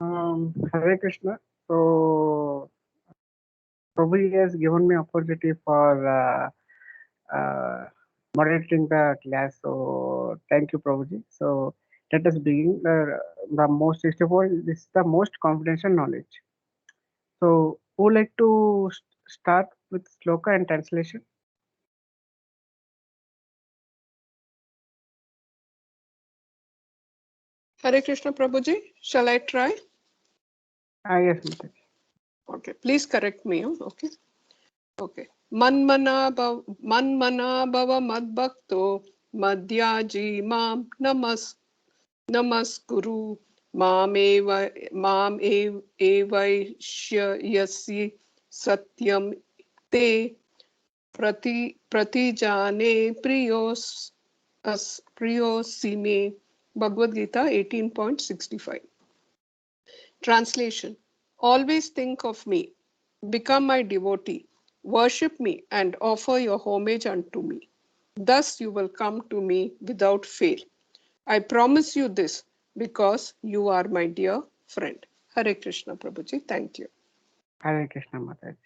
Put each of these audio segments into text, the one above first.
Hare Krishna. So Prabhu has given me opportunity for uh, moderating the class. So thank you, Prabhuji. So let us begin. The most 64. This is the most confidential knowledge. So who like to start with sloka and translation? Hare Krishna Prabhuji, shall I try? Yes, Mataji. Okay, please correct me. Okay. Okay. Manmana bhava madbhakto madhyaji mam namaskuru mam evaishyasi satyam te pratijane priyosime. Bhagavad Gita 18.65. Translation: Always think of me, become my devotee, worship me, and offer your homage unto me. Thus you will come to me without fail. I promise you this because you are my dear friend. Hare Krishna Prabhuji, thank you. Hare Krishna Mataji.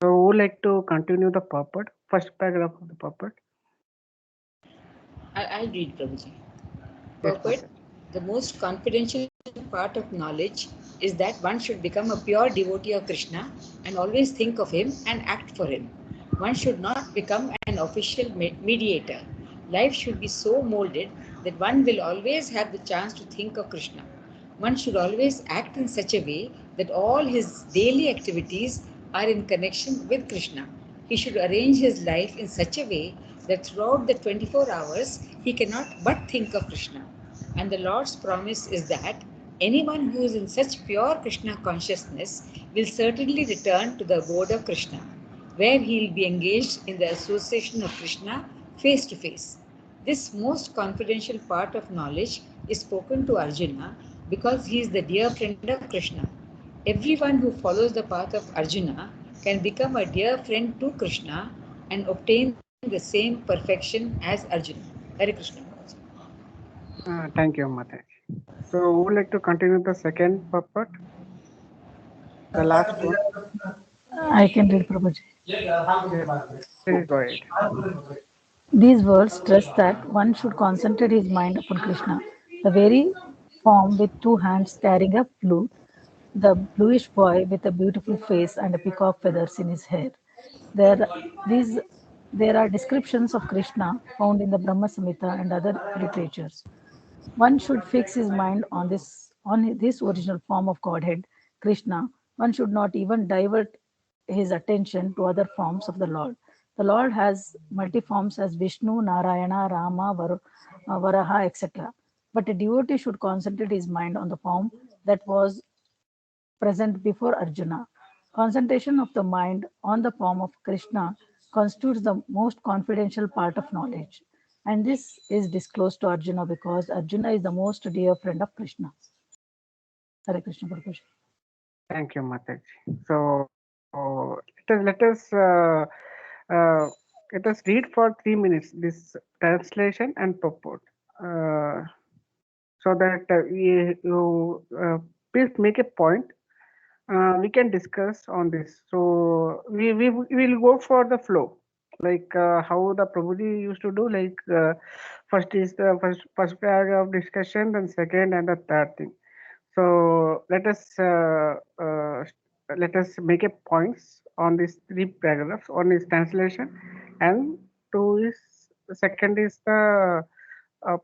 So who like to continue the purport? First paragraph of the purport. I'll read, Prabhuji. Yes, Purport: Mataji. the most confidential part of knowledge is that one should become a pure devotee of Krishna and always think of him and act for him. One should not become an official mediator. Life should be so molded that one will always have the chance to think of Krishna. One should always act in such a way that all his daily activities are in connection with Krishna. He should arrange his life in such a way that throughout the 24 hours he cannot but think of Krishna. And the Lord's promise is that anyone who is in such pure Krishna consciousness will certainly return to the abode of Krishna, where he will be engaged in the association of Krishna face to face. This most confidential part of knowledge is spoken to Arjuna because he is the dear friend of Krishna. Everyone who follows the path of Arjuna can become a dear friend to Krishna and obtain the same perfection as Arjuna. Hare Krishna. Thank you, Mataji. So who would like to continue the second purport? The last one. I can read, Prabhuji. Yes, please go ahead. These words stress that one should concentrate his mind upon Krishna, the very form with two hands carrying a flute, the bluish boy with a beautiful face and a peacock feathers in his hair. There, these, there are descriptions of Krishna found in the Brahma Samhita and other literatures. One should fix his mind on this original form of Godhead, Krishna. One should not even divert his attention to other forms of the Lord. The Lord has multi forms as Vishnu, Narayana, Rama, Varaha, etc. But a devotee should concentrate his mind on the form that was present before Arjuna. Concentration of the mind on the form of Krishna constitutes the most confidential part of knowledge. And this is disclosed to Arjuna because Arjuna is the most dear friend of Krishna. Hare Krishna Prabhuji. Thank you, Mataji. So uh, let us read for 3 minutes this translation and purport, so that you please make a point. We can discuss on this. So we will go for the flow, like how the Prabhuji used to do. Like first is the first paragraph of discussion, then second and the third thing. So let us make a points on these three paragraphs. One is translation, and two is second is the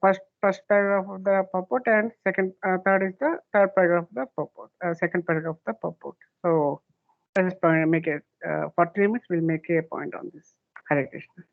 first paragraph of the purport, and third is the third paragraph of the purport. Second paragraph of the purport. So let us make it for 3 minutes. We'll make a point on this. Hare Krishna.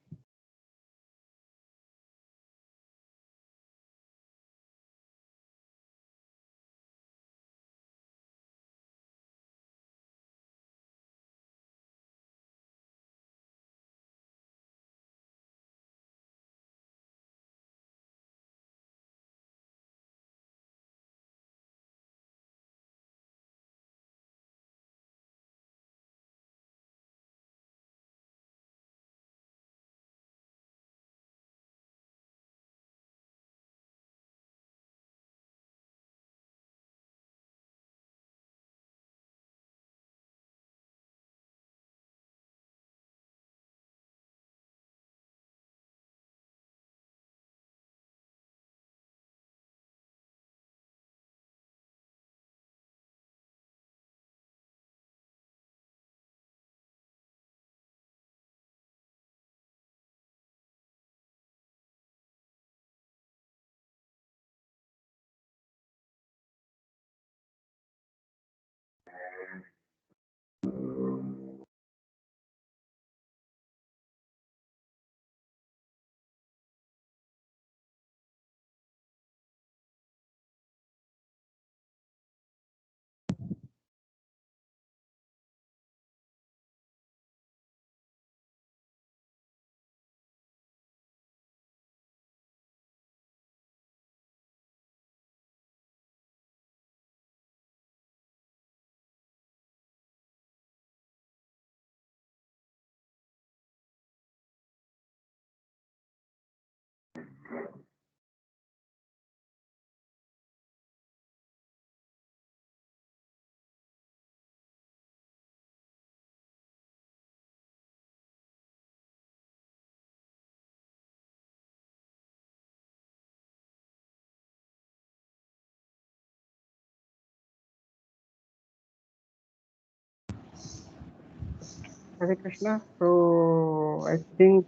Hare Krishna. So I think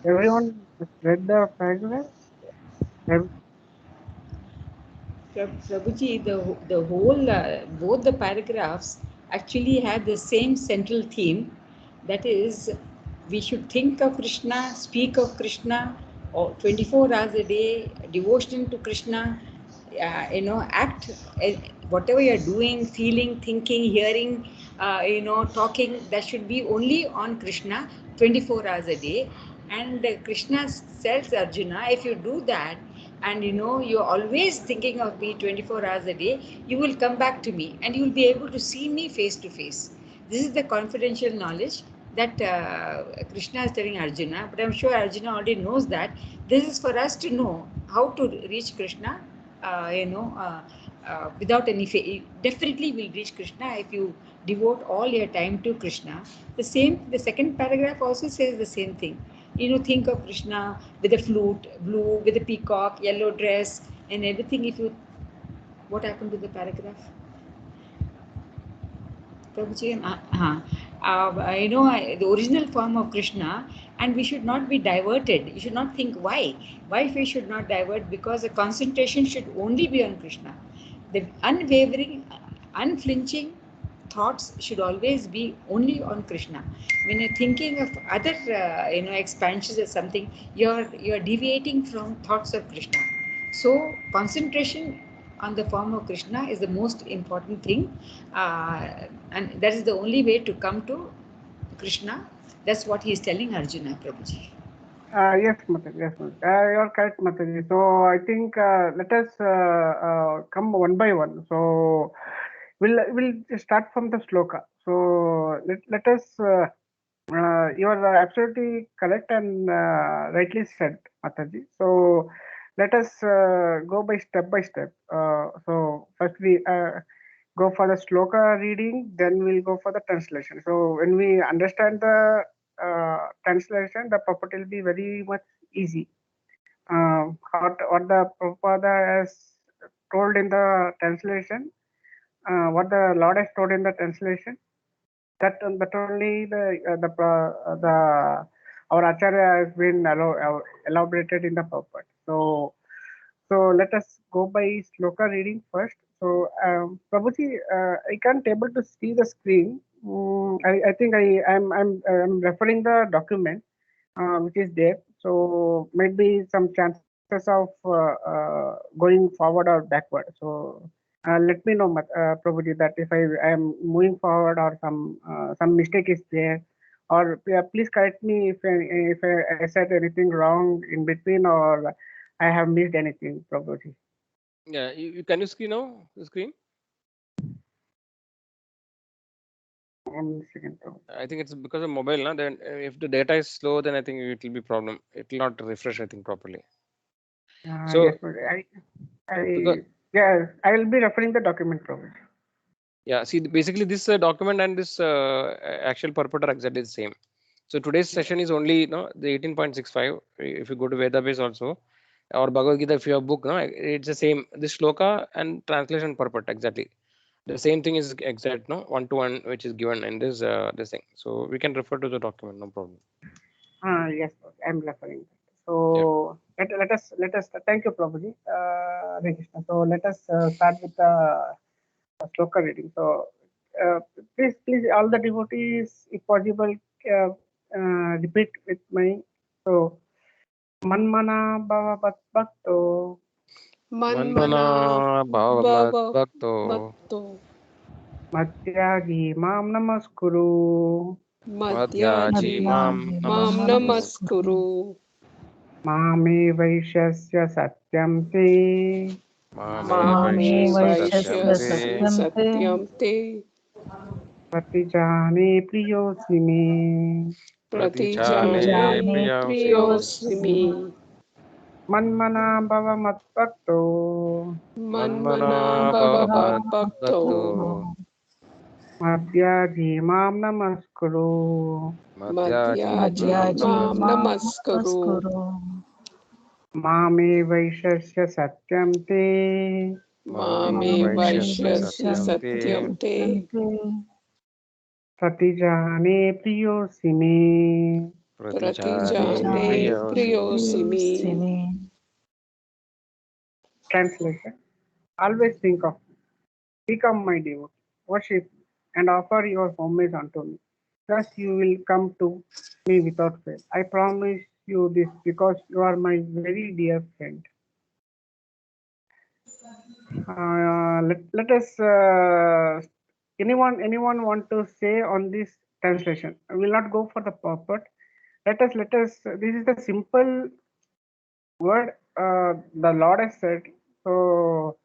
everyone has read the paragraph. Prabhuji, the whole, both the paragraphs actually have the same central theme. That is, we should think of Krishna, speak of Krishna, or 24 hours a day, devotion to Krishna, act, whatever you're doing, feeling, thinking, hearing, talking, that should be only on Krishna 24 hours a day. And Krishna tells Arjuna, if you do that, and you're always thinking of me 24 hours a day, you will come back to me and you will be able to see me face to face. This is the confidential knowledge that Krishna is telling Arjuna, but I'm sure Arjuna already knows that. This is for us to know how to reach Krishna, without any definitely will reach Krishna if you devote all your time to Krishna. The second paragraph also says the same thing. Think of Krishna with a flute, blue, with a peacock, yellow dress, and everything. What happened to the paragraph? Prabhuji, the original form of Krishna, and we should not be diverted. You should not think why. Why we should not divert? Because the concentration should only be on Krishna. The unwavering, unflinching thoughts should always be only on Krishna. When you're thinking of other, expansions or something, you're deviating from thoughts of Krishna. So concentration on the form of Krishna is the most important thing, and that is the only way to come to Krishna. That's what he is telling Arjuna, Prabhuji. Yes, Mataji. Yes, Mataji. You're correct, Mataji. So I think let us come one by one. So we'll start from the sloka. So let us. You are absolutely correct and rightly said, Mataji. So let us go by step. So first we go for the sloka reading, then we'll go for the translation. So when we understand the translation, the purport will be very much easy. What the Prabhupada has told in the translation, what the Lord has told in the translation, that only the our acharya has been elaborated in the purport. So let us go by sloka reading first. So Prabhuji, I can't able to see the screen. I think I'm referring the document which is there. So maybe some chances of going forward or backward. So let me know, Prabhuji, that if I am moving forward or some mistake is there, or please correct me if I said anything wrong in between or I have missed anything, Prabhuji. Yeah, can you see now the screen? 1 second, Prabhuji. I think it's because of mobile. Now, then if the data is slow, then I think it will be problem. It will not refresh, I think, properly. So Yes, Prabhuji. because Yes, I will be referring the document, Prabhuji. yeah, see, basically this document and this actual purport are exactly the same. So today's session is only the 18.65. If you go to Vedabase also, or Bhagavad Gita, if you have book, it's the same. This shloka and translation purport exactly the same thing is exact, no, 1-to-1, which is given in this thing. So we can refer to the document, no problem. Yes, Prabhuji, I'm referring. Yeah. So let us thank you, Prabhuji. Hare Krishna. So let us start with the sloka reading. So please, all the devotees, if possible, repeat with me. So Manmana Bhava Bhakto Manmana Bhava Bhava Bhakto Bhakto Madhyaji Mam Namaskuru Madhyaji Mam Mam Namaskuru Namaskuru Mame Vaishyasya Satyam Te Mame Mame Vaishyasya Vaishyasya Satyam Te Satyam Te Pratijane Priyosime. Pratijane Pratijane priyosimi. Manmana bhava matbhakto. Manmana bhava madbhakto. Madhyaji mam namaskuru. Madhyaji mam namaskuru. Mame vaishasya satyam te. Mame vaishyasya satyam te. Pratijane priyosimi. Pratijane priyosimi. Translation. Always think of me. Become my devotee. Worship me and offer your homage unto me. Thus you will come to me without fail. I promise you this because you are my very dear friend. Let us anyone want to say on this translation? I will not go for the purport. Let us this is the simple word the Lord has said. So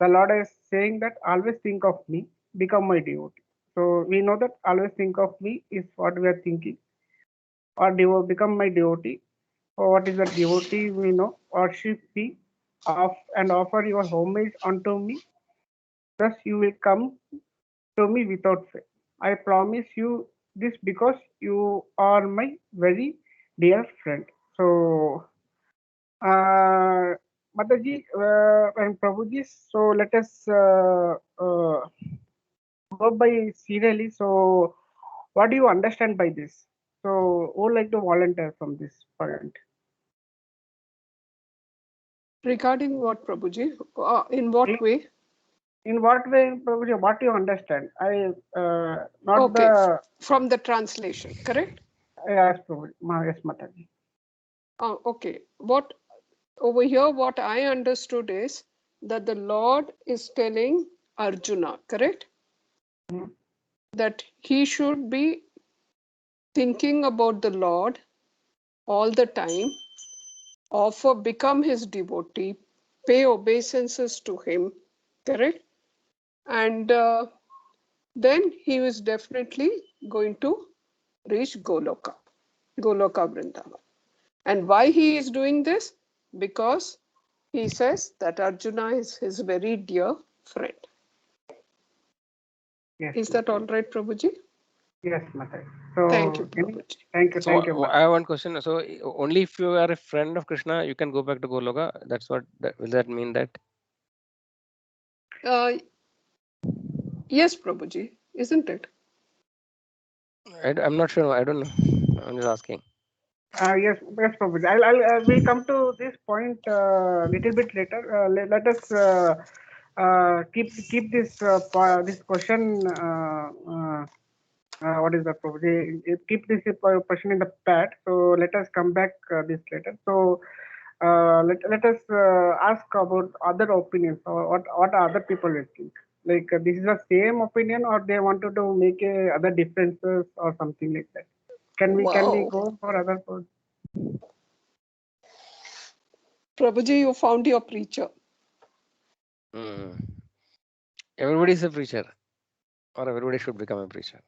the Lord is saying that always think of me, become my devotee. So we know that always think of me is what we are thinking, or become my devotee. Or what is the devotee? We know, worship me, and offer your homage unto me. Thus you will come to me without fail. I promise you this because you are my very dear friend. So, Mataji and Prabhuji, so let us go by serially. So, what do you understand by this? So, who would like to volunteer from this point? Regarding what, Prabhuji? In what way? In what way, Prabhuji, what do you understand? Not Okay, the, from the translation, correct? yes, Prabhuji, yes, Mataji. Okay, what over here, what I understood is that the Lord is telling Arjuna, correct? Mhm. That he should be thinking about the Lord all the time, offer, become his devotee, pay obeisances to him, correct? And then he was definitely going to reach Goloka Vrindavan. And why he is doing this? Because he says that Arjuna is his very dear friend. Yes, Is that all right, Prabhuji? yes, Mataji. So, Thank you, Prabhuji. thank you, So Mataji. I have one question. So only if you are a friend of Krishna, you can go back to Goloka. That's what. Will that mean that? Yes, Prabhuji, isn't it? I'm not sure. I don't know. I'm just asking. Yes, yes, Prabhuji. We'll come to this point little bit later. Let us keep this this question. What is that, Prabhuji? Keep this question in the pad. So let us come back this later. So let us ask about other opinions or what other people will think. Like this is the same opinion, or they wanted to make other differences or something like that. Can we Wow. go for other? Prabhuji, you found your preacher. Everybody is a preacher, or everybody should become a preacher.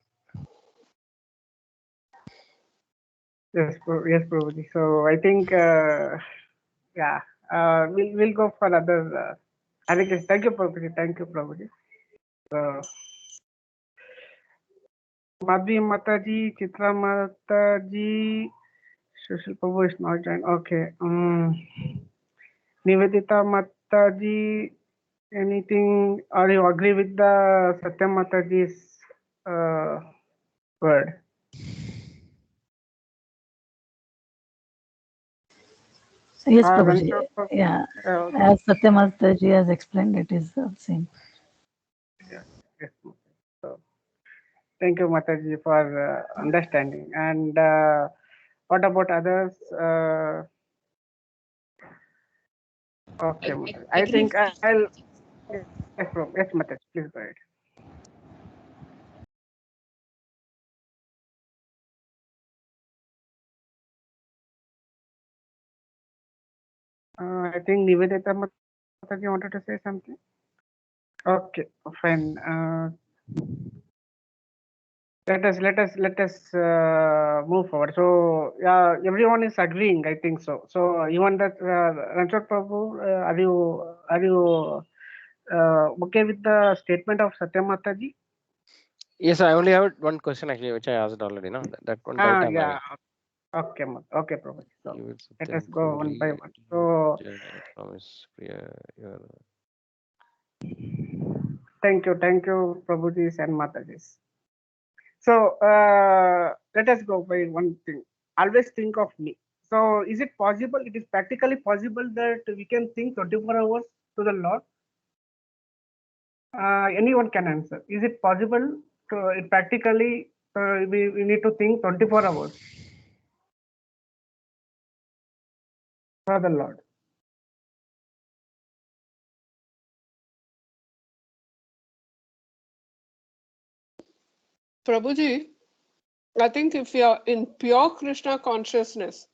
Yes, yes, Prabhuji. So I think, yeah, we'll go for other. I think thank you, Prabhuji. Thank you, Prabhuji. So, Madhvi Mataji, Chitra Mataji, Sushil Prabhu is not joined. Okay. Nivedita Mataji, anything? Or you agree with the Satyam Mataji's word? Yes, Or Prabhuji. Venkat Prabhu? Yeah, Okay. as Satyamataji has explained, it is the same. Yeah, yes. So, thank you, Mataji, for understanding. And what about others? Okay, Mataji. I agree think with I'll. Yes, bro. Yes, Mataji. Please go ahead. I think Nivedita Mataji wanted to say something. Okay, fine. let us move forward. So yeah, everyone is agreeing, I think so. So even that Ranchod Prabhu, are you okay with the statement of Satya Mataji? Yes, I only have one question actually, which I asked already. No, that one doubt I'm Yeah. having. Okay, okay, Prabhu. So You will let us Satyam go one by truly one. So promise Priya, your thank you, Prabhujis and Matajis. So let us go by one thing. Always think of me. So is it possible? It is practically possible that we can think 24 hours to the Lord. Anyone can answer. Is it possible to practically we need to think 24 hours for the Lord? Prabhuji, I think if we are in pure Krishna consciousness,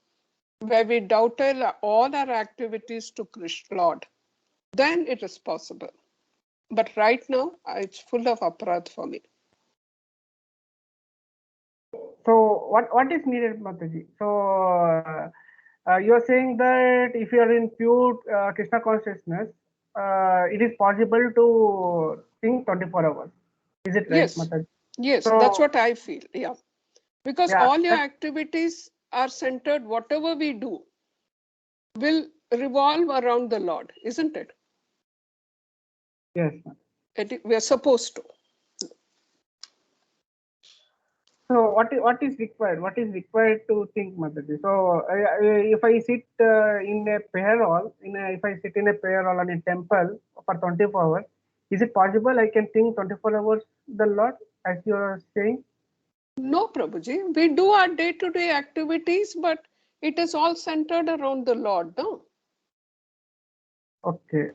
where we doubt all our activities to Krishna Lord, then it is possible. But right now, it's full of aparadh for me. So what is needed, Mataji? So you are saying that if you are in pure Krishna consciousness, it is possible to think 24 hours. Is it right, Yes, Mataji? yes, that's So what I feel. Yeah. Because yeah, all your activities are centered, whatever we do will revolve around the Lord, isn't it? yes. We are supposed to. So what is required? What is required to think, Mataji? So if I sit in a prayer hall, if I sit in a prayer hall in a temple for 24 hours, is it possible I can think 24 hours the Lord, as you are saying? No, Prabhuji, we do our day-to-day activities, but it is all centered around the Lord, no? Okay.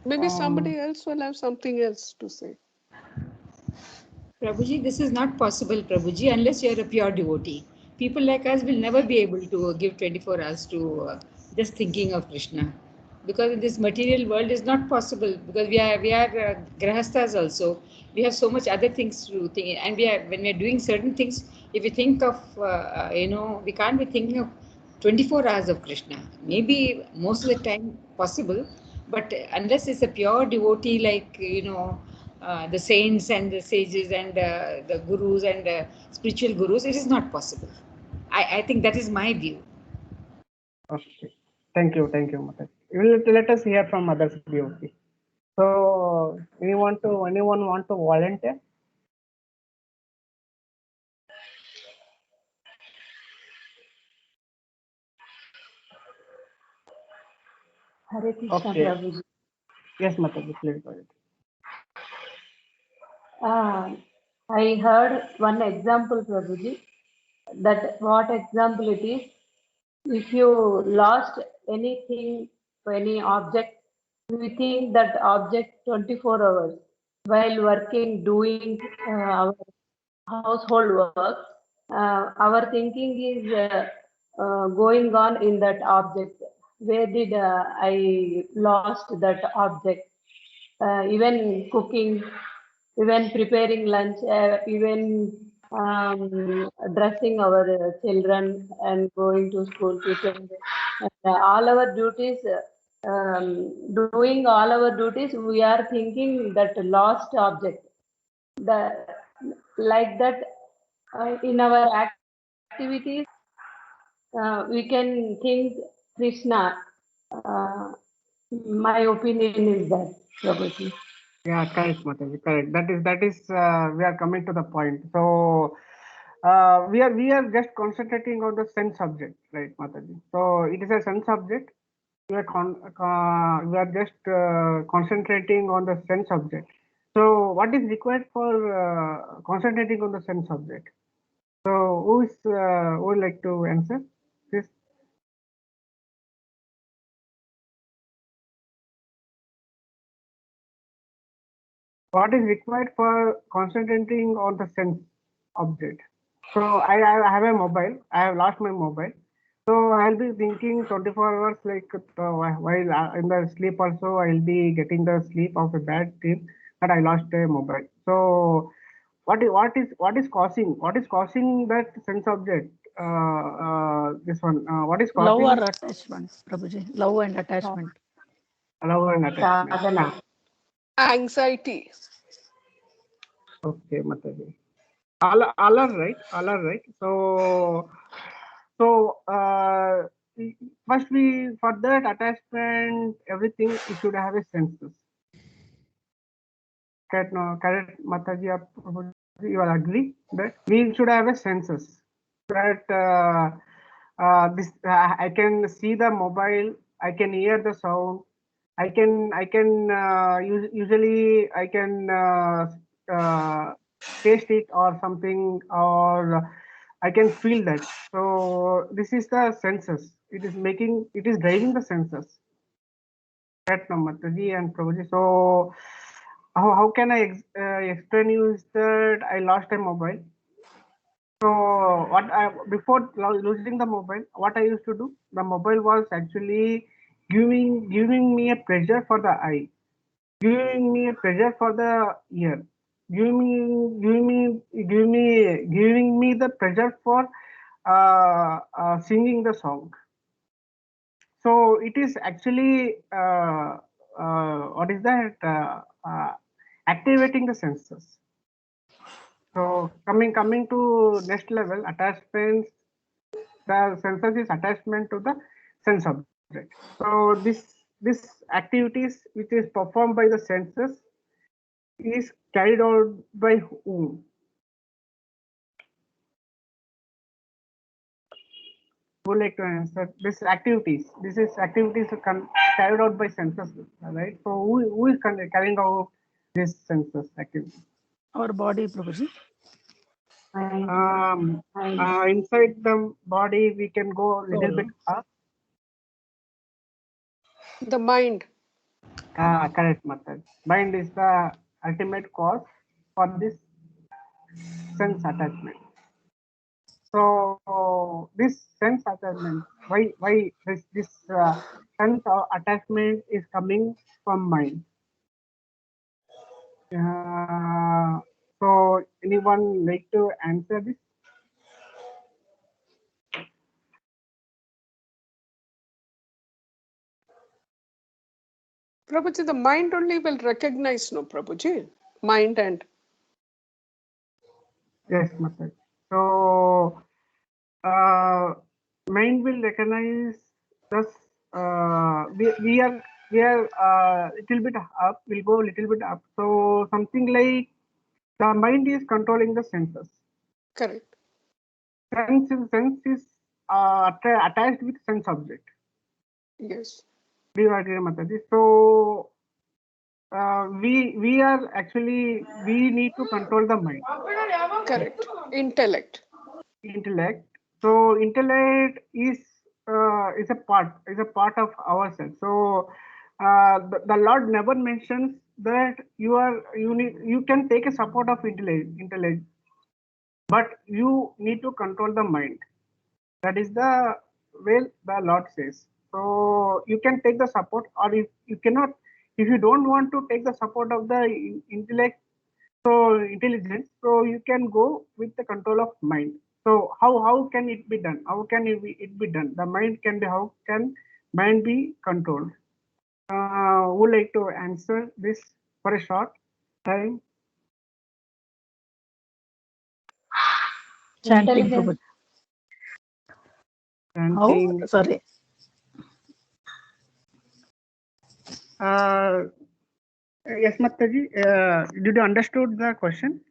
Maybe somebody else will have something else to say. Prabhuji, this is not possible, Prabhuji, unless you are a pure devotee. People like us will never be able to give 24 hours to just thinking of Krishna, because in this material world is not possible. Because we are grahasthas also. We have so much other things to think, and when we are doing certain things, if we think of we can't be thinking of 24 hours of Krishna. Maybe most of the time possible, but unless it's a pure devotee, like the saints and the sages and the gurus and spiritual gurus, it is not possible. I think that is my view. Okay. Thank you, Mataji. Let us hear from others. Okay. So anyone want to volunteer? Hare Krishna, Okay. Prabhuji. Yes, Mataji, please go ahead. I heard one example, Prabhuji, that what example it is. If you lost anything, any object, we think that object 24 hours while working, doing our household work. Our thinking is going on in that object. Where did I lost that object? Even cooking, even preparing lunch, even dressing our children and going to school, teaching. All our duties, doing all our duties, we are thinking that lost object. The, like that, in our activities, we can think Krishna. Uh, my opinion is that, Prabhuji. Yeah, correct, Mataji, correct. That is we are coming to the point. So we are just concentrating on the sense subject, right, Mataji? So it is a sense subject. We are just concentrating on the sense subject. So what is required for concentrating on the sense subject? So who would like to answer this? What is required for concentrating on the sense object? So I have a mobile. I have lost my mobile. So I'll be thinking 24 hours, like while in the sleep also I'll be getting the sleep of a bad dream that I lost a mobile. So what is causing that sense object? This one. What is Love causing or attachment, Prabhuji? Love and attachment. love and attachment? Sadhana. Anxiety. Okay, Mataji. All are right. All are right. So first for that attachment, everything it should have a senses. Correct, no, correct, Mataji. You will agree that we should have a senses. That this I can see the mobile, I can hear the sound, I can usually I can taste it or something, or I can feel that. So this is the senses. It is driving the senses. Correct, no, Mataji and Prabhuji. So how can I explain you is that I lost a mobile. So before losing the mobile, what I used to do, the mobile was actually giving me a pleasure for the eye, giving me a pleasure for the ear, giving me the pleasure for singing the song. So it is actually what is that? Activating the senses. So coming to next level, attachments. The senses is attachment to the sense object. So this activities which is performed by the senses is carried out by whom? Who would like to answer this activities? This is activities carried out by senses, right? So who is carrying out this senses activity? Our body, Prabhuji. Inside the body, we can go a little bit up. The mind. Correct, Mataj. Mind is the ultimate cause for this sense attachment. So this sense attachment, why this sense of attachment is coming from mind? So anyone like to answer this? Prabhuji, the mind only will recognize, no, Prabhuji? Mind and. Yes, Mataj. So mind will recognize thus we are little bit up, we'll go a little bit up. So something like the mind is controlling the senses. Correct. Sense is attached with sense object. Yes. Do you agree, Mataji? So we are actually we need to control the mind. Correct. Intellect. Intellect. So intellect is a part of ourselves. So the Lord never mentions that you can take a support of intellect, but you need to control the mind. That is the way the Lord says. So you can take the support, or if you cannot, if you don't want to take the support of the intellect, so intelligence, so you can go with the control of mind. So how can it be done? How can it be done? The mind can be, how can mind be controlled? Would like to answer this for a short time? Chanting, Intelligence. Prabhuji. How? Chanting. Sorry. Yes, Mataji. Did you understood the question?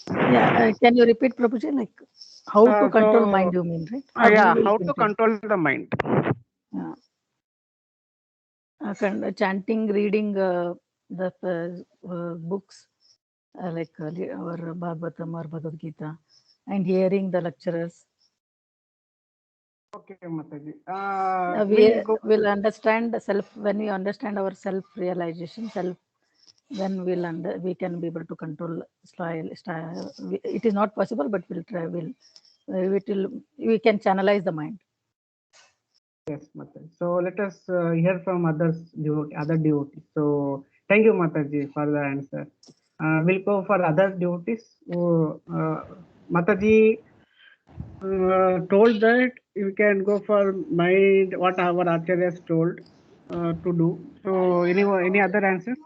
Yeah. Can you repeat, Prabhuji? Like how to control mind, you mean, right? Or Yeah, who will how to control the mind? Yeah. Chanting, reading the books like our Bhagavatam or Bhagavad Gita, and hearing the lecturers. Okay, Mataji. We will understand the self. When we understand our self-realization, then we can be able to control style. It is not possible, but we'll try. We can channelize the mind. Yes, Mataji. So let us hear from other devotees. So thank you, Mataji, for the answer. We'll go for other devotees. Mataji told that you can go for mind what our acharyas told to do. So any other answers?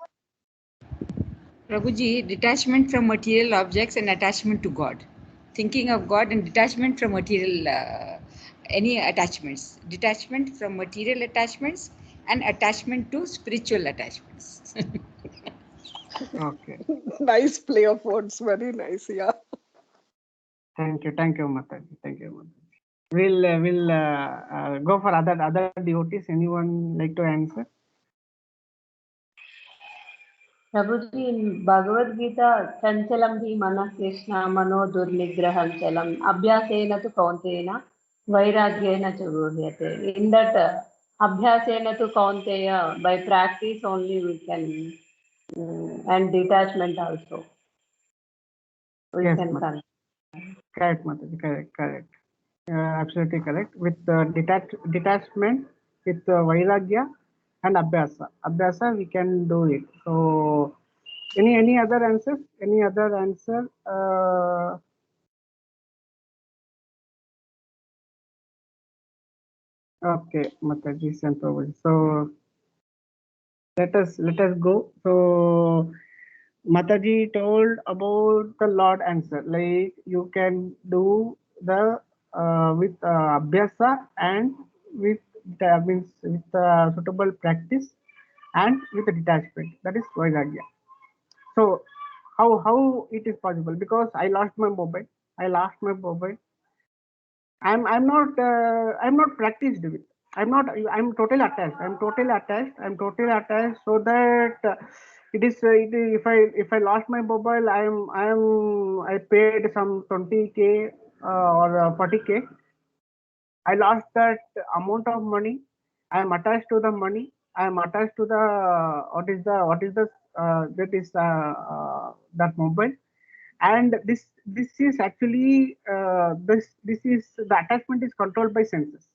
Prabhuji, detachment from material objects and attachment to God. Thinking of God and detachment from material, any attachments. Detachment from material attachments and attachment to spiritual attachments. Okay. Nice play of words. Very nice. Yeah. Thank you, Mataji. Thank you, Mataji. We'll go for other devotees. Anyone like to answer? Prabhuji, in Bhagavad Gita, Chanchalam hi mana Krishna mano durnigraham chalam abhyasena tu kauntena vairagyena tu guhyate. In that abhyasena tu kaunteya, by practice only we can, and detachment also, we Yes, can Mataji. come. Correct, Mataji. Correct. Absolutely correct. With detachment, with vairagya and abhyasa. Abhyasa, we can do it. So, any other answers? Any other answer? Okay, Mataji and Prabhuji. So let us go. So Mataji told about the Lord answer. Like you can do the with abhyasa and with means with suitable practice and with the detachment. That is vairagya. So how it is possible? Because I lost my mobile. I'm not practiced with. I'm totally attached. I'm totally attached. So that if I lost my mobile, I paid some 20K or 40K. I lost that amount of money. I am attached to the money. I am attached to the what is the that is that mobile. And this is actually this is the attachment is controlled by senses.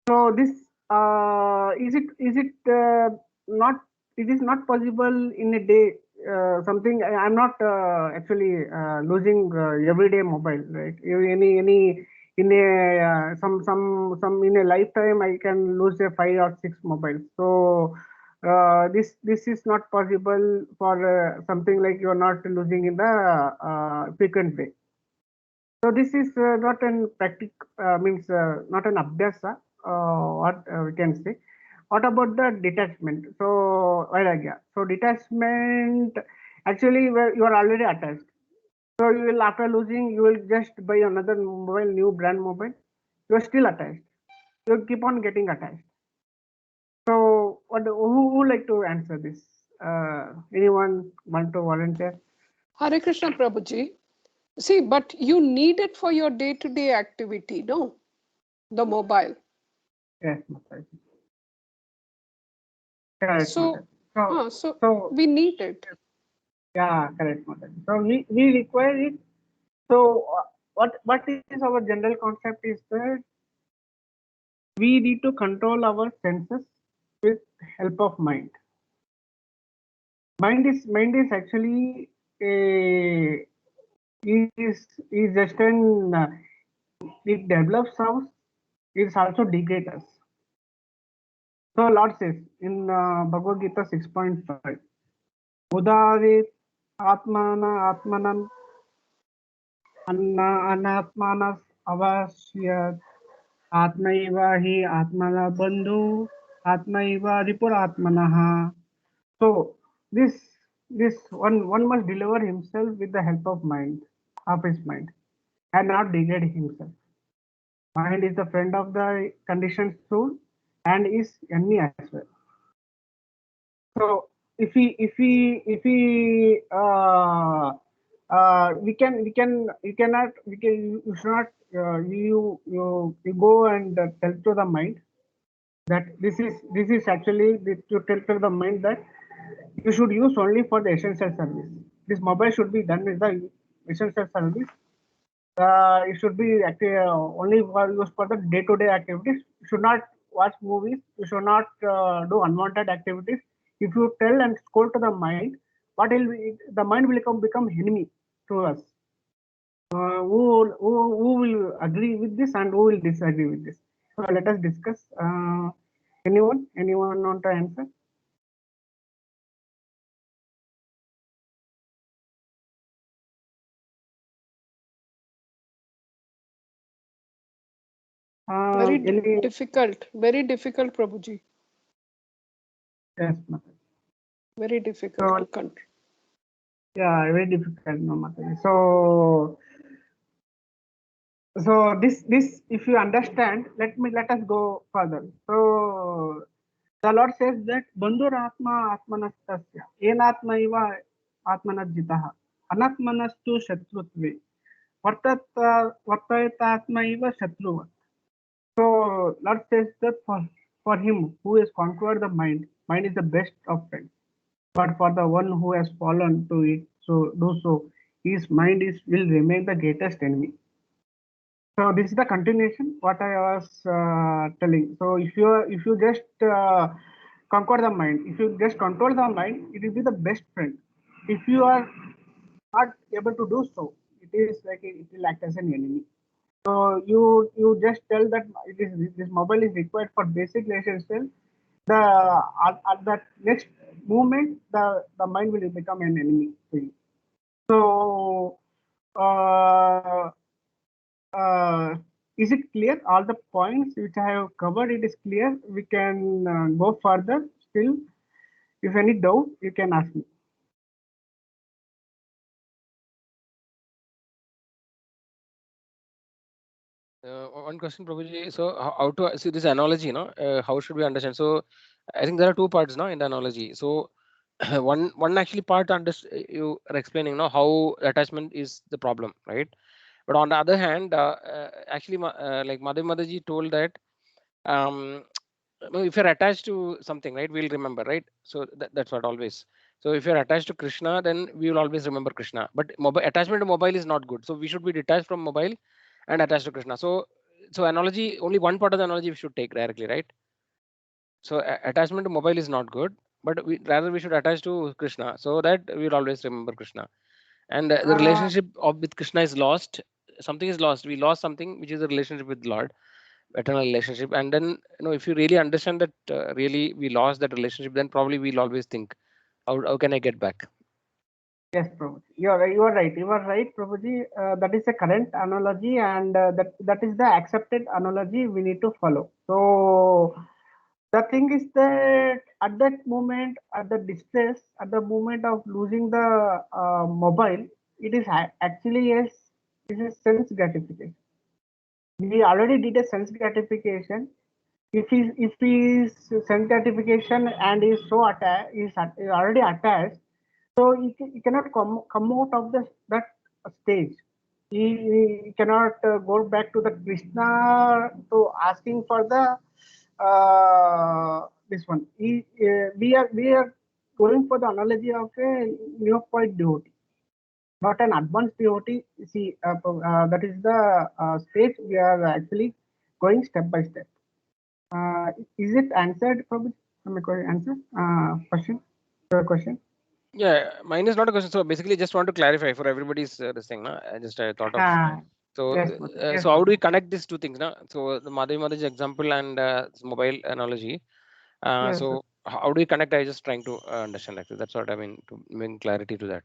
So this is it not, it is not possible in a day. Something I'm not actually losing everyday mobile, right? Any in a some in a lifetime I can lose a 5 or 6 mobiles. So this is not possible for something like you are not losing in the frequent way. So this is not an practic means not an abhyasa. What we can say. What about the detachment? So vairagya. So detachment actually where you are already attached. So you will after losing you will just buy another mobile, new brand mobile. You are still attached. You will keep on getting attached. So what who like to answer this? Anyone want to volunteer? Hare Krishna Prabhuji. See, but you need it for your day-to-day activity, no? The mobile. Yes, Mataji. Correct, So, Mataji. so we need it. Yeah, correct, Mataji. So we require it. So what is our general concept is that we need to control our senses with help of mind. Mind is actually a is just an it develops us. It also degrades us. So Lord says in Bhagavad Gita 6.5, Udarit atmanan anatmanas avasyat Atmaiva hi atmana bandhu, Atmaiva ripuratmanaha. So this one must deliver himself with the help of his mind, and not degrade himself. Mind is the friend of the conditioned soul and is enemy as well. So if we cannot you should not you go and tell to the mind that this is actually to tell to the mind that you should use only for the essential service. This mobile should be done with the essential service. It should be only for use for the day-to-day activities. You should not watch movies. You should not do unwanted activities. If you tell and scold to the mind, what will be, the mind will become enemy to us. Who will agree with this and who will disagree with this? So let us discuss. Anyone want to answer? Very Any, difficult, Prabhuji. yes, Mataji. Very difficult to So control. yeah, very difficult, no, Mataji. So this if you understand, let us go further. So the Lord says that Bandhur Atma Atmanastasya Enatma Iva Atmanajitaha Anatmanastu Shatrutve Vartayatatma Iva Shatruva. So Lord says that for him who has conquered the mind is the best of friends. But for the one who has fallen to it, so do so, his mind will remain the greatest enemy. So this is the continuation what I was telling. So if you just conquer the mind, if you just control the mind, it will be the best friend. If you are not able to do so, it is like it will act as an enemy. So you just tell that this mobile is required for basic relationship. The at that next moment, the mind will become an enemy to you. So. Is it clear? All the points which I have covered, it is clear. We can go further. Still, if any doubt, you can ask me. One question, Prabhuji. So how to see this analogy? How should we understand? So I think there are two parts, in the analogy. So one actually part you are explaining, how attachment is the problem, right? But on the other hand, actually, like Madhav Mataji told that if you're attached to something, right, we'll remember, right? So that's what always. So if you're attached to Krishna, then we will always remember Krishna. But attachment to mobile is not good. So we should be detached from mobile and attached to Krishna. So analogy, only one part of the analogy we should take directly, right? So attachment to mobile is not good, but rather we should attach to Krishna so that we will always remember Krishna. And the relationship with Krishna is lost. Something is lost. We lost something, which is the relationship with Lord, eternal relationship. And then if you really understand that really we lost that relationship, then probably we'll always think, how can I get back? Yes, Prabhuji. You are right. You are right, Prabhuji. That is a current analogy, and that is the accepted analogy we need to follow. So the thing is that at that moment, at the distress, at the moment of losing the mobile, it is actually a sense gratification. We already did a sense gratification. If his sense gratification and is so attached, is already attached, so he cannot come out of that stage. He cannot go back to the Krishna to asking for the this one. We are going for the analogy of a neophyte devotee, not an advanced devotee. See, that is the stage we are actually going step by step. Is it answered, probably? Answer question? Your question? Yeah, mine is not a question. So basically, just want to clarify for everybody's this thing. I just thought of. So, Yes, yes, so how do we connect these two things? So the Madhavi Mataji example and mobile analogy. yes, So how do we connect? I just trying to understand actually. That's what I mean to bring clarity to that.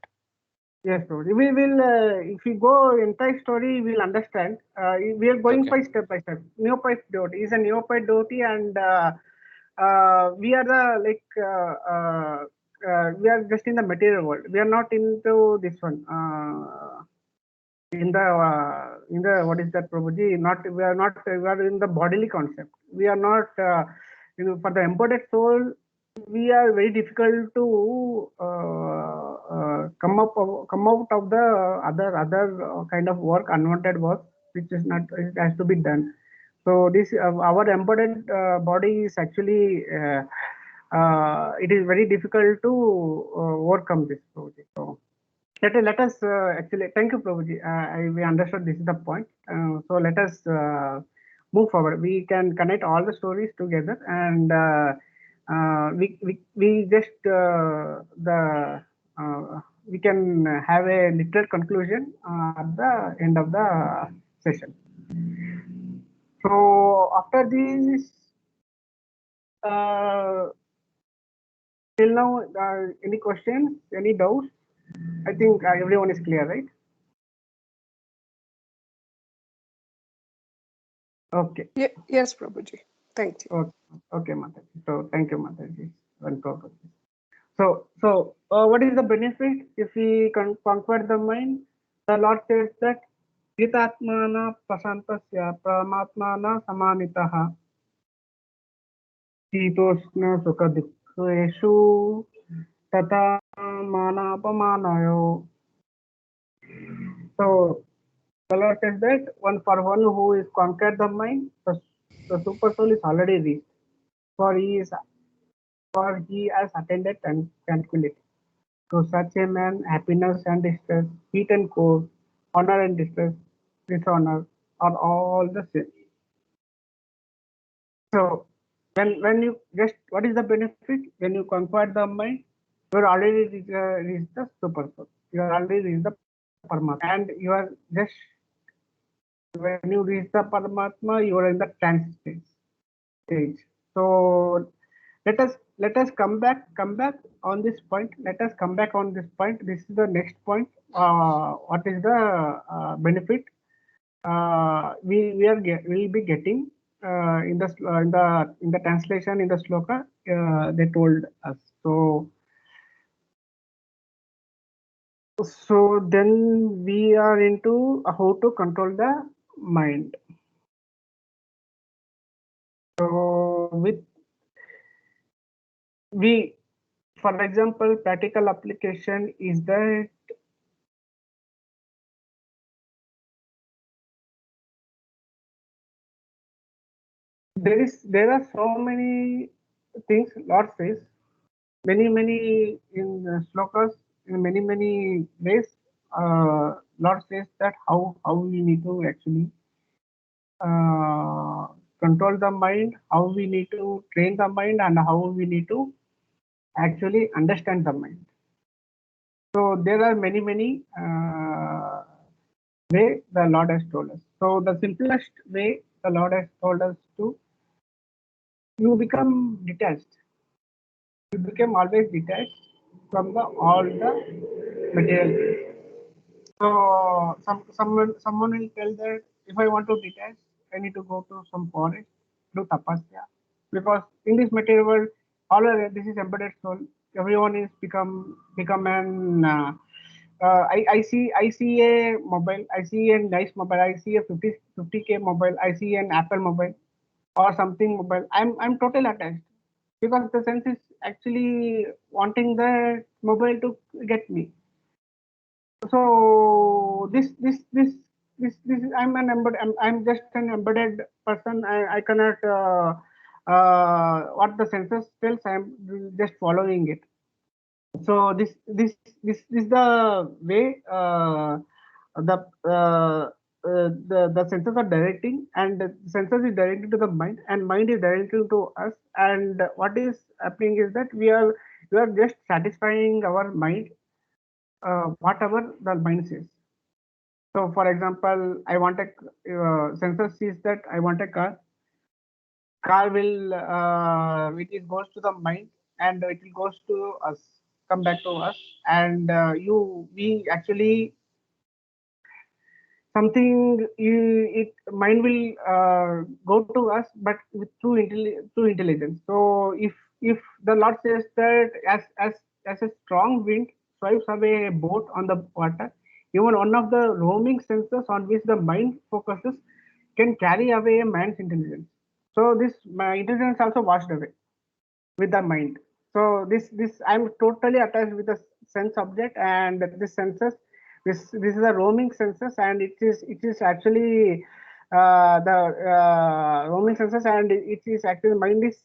yes, probably. We will, if we go entire story, we'll understand. We are going by step by step. Neophyte devotee is a neophyte devotee, and we are the we are just in the material world. We are not into this one. In the what is that, Prabhuji? Not we are not, we are in the bodily concept. We are not for the embodied soul. We are very difficult to come out of the other kind of work, unwanted work, which is not, it has to be done. So this our embodied body is actually it is very difficult to overcome this, Prabhuji. So let us actually, thank you, Prabhuji. We understood this is the point. So let us move forward. We can connect all the stories together, and we just the we can have a literal conclusion at the end of the session. So after this, till now, any questions, any doubts? I think everyone is clear, right? Okay. Yes, Prabhuji. Thank you. Okay, okay, Mataji. So thank you, Mataji. One problem. So, what is the benefit if we conquer the mind? The Lord says that Jitatmana prasantasya paramatmana samanitaha Shitoshna sukha dukkheshu tata mana apamanayo. So the Lord says that for one who is conquered the mind, the super soul is already reached. For he has attended tranquility. To such a man, happiness and distress, heat and cold, honor and distress, dishonor are all the same. So when you just, what is the benefit? When you conquer the mind, you are already reached the super soul. You are already reached the Paramatma, and you are just, when you reach the Paramatma, you are in the trance stage. So let us come back on this point. Let us come back on this point. This is the next point. What is the benefit we will be getting in the translation in the sloka? They told us. So then we are into how to control the mind. So for example, practical application is that there are so many things Lord says, many in slokas, in many ways. Lord says that how we need to actually control the mind, how we need to train the mind, and how we need to actually understand the mind. So there are many way the Lord has told us. So the simplest way the Lord has told us to, you become detached. You become always detached from all the material things. So someone will tell that if I want to detach, I need to go to some forest, do tapasya, because in this material world, this is embedded soul. Everyone is become an. I see a mobile. I see a nice mobile. I see a 50K mobile. I see an Apple mobile or something mobile. I'm totally attached because the sense is actually wanting the mobile to get me. So I'm just an embedded person. I cannot what the census tells. I'm just following it. So this is the way the senses are directing, and the senses is directing to the mind, and mind is directing to us. And what is happening is that we are just satisfying our mind, whatever the mind says. So, for example, I want a sensor sees that I want a car. Car will it goes to the mind and it will goes to us, come back to us, and we actually something mind will go to us, but through intelligence. So if the Lord says that as a strong wind swipes away a boat on the water, even one of the roaming sensors on which the mind focuses can carry away a man's intelligence. So this my intelligence also washed away with the mind. So this I'm totally attached with the sense object, and this senses, this is a roaming senses, and it is actually the roaming senses, and it is actually mind is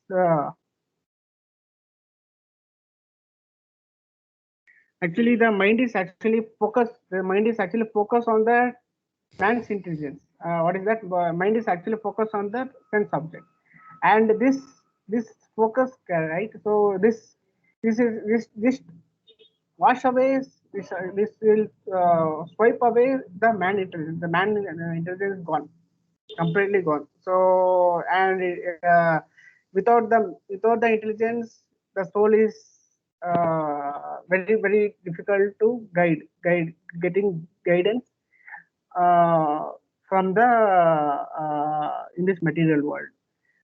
actually the mind is actually focused. The mind is actually focused on the man's intelligence. What is that? Mind is actually focused on the sense object, and this focus, right? So this wash away this will swipe away the man intelligence. The man intelligence is gone, completely gone. So and without the intelligence, the soul is very difficult to getting guidance uh, from the in this material world.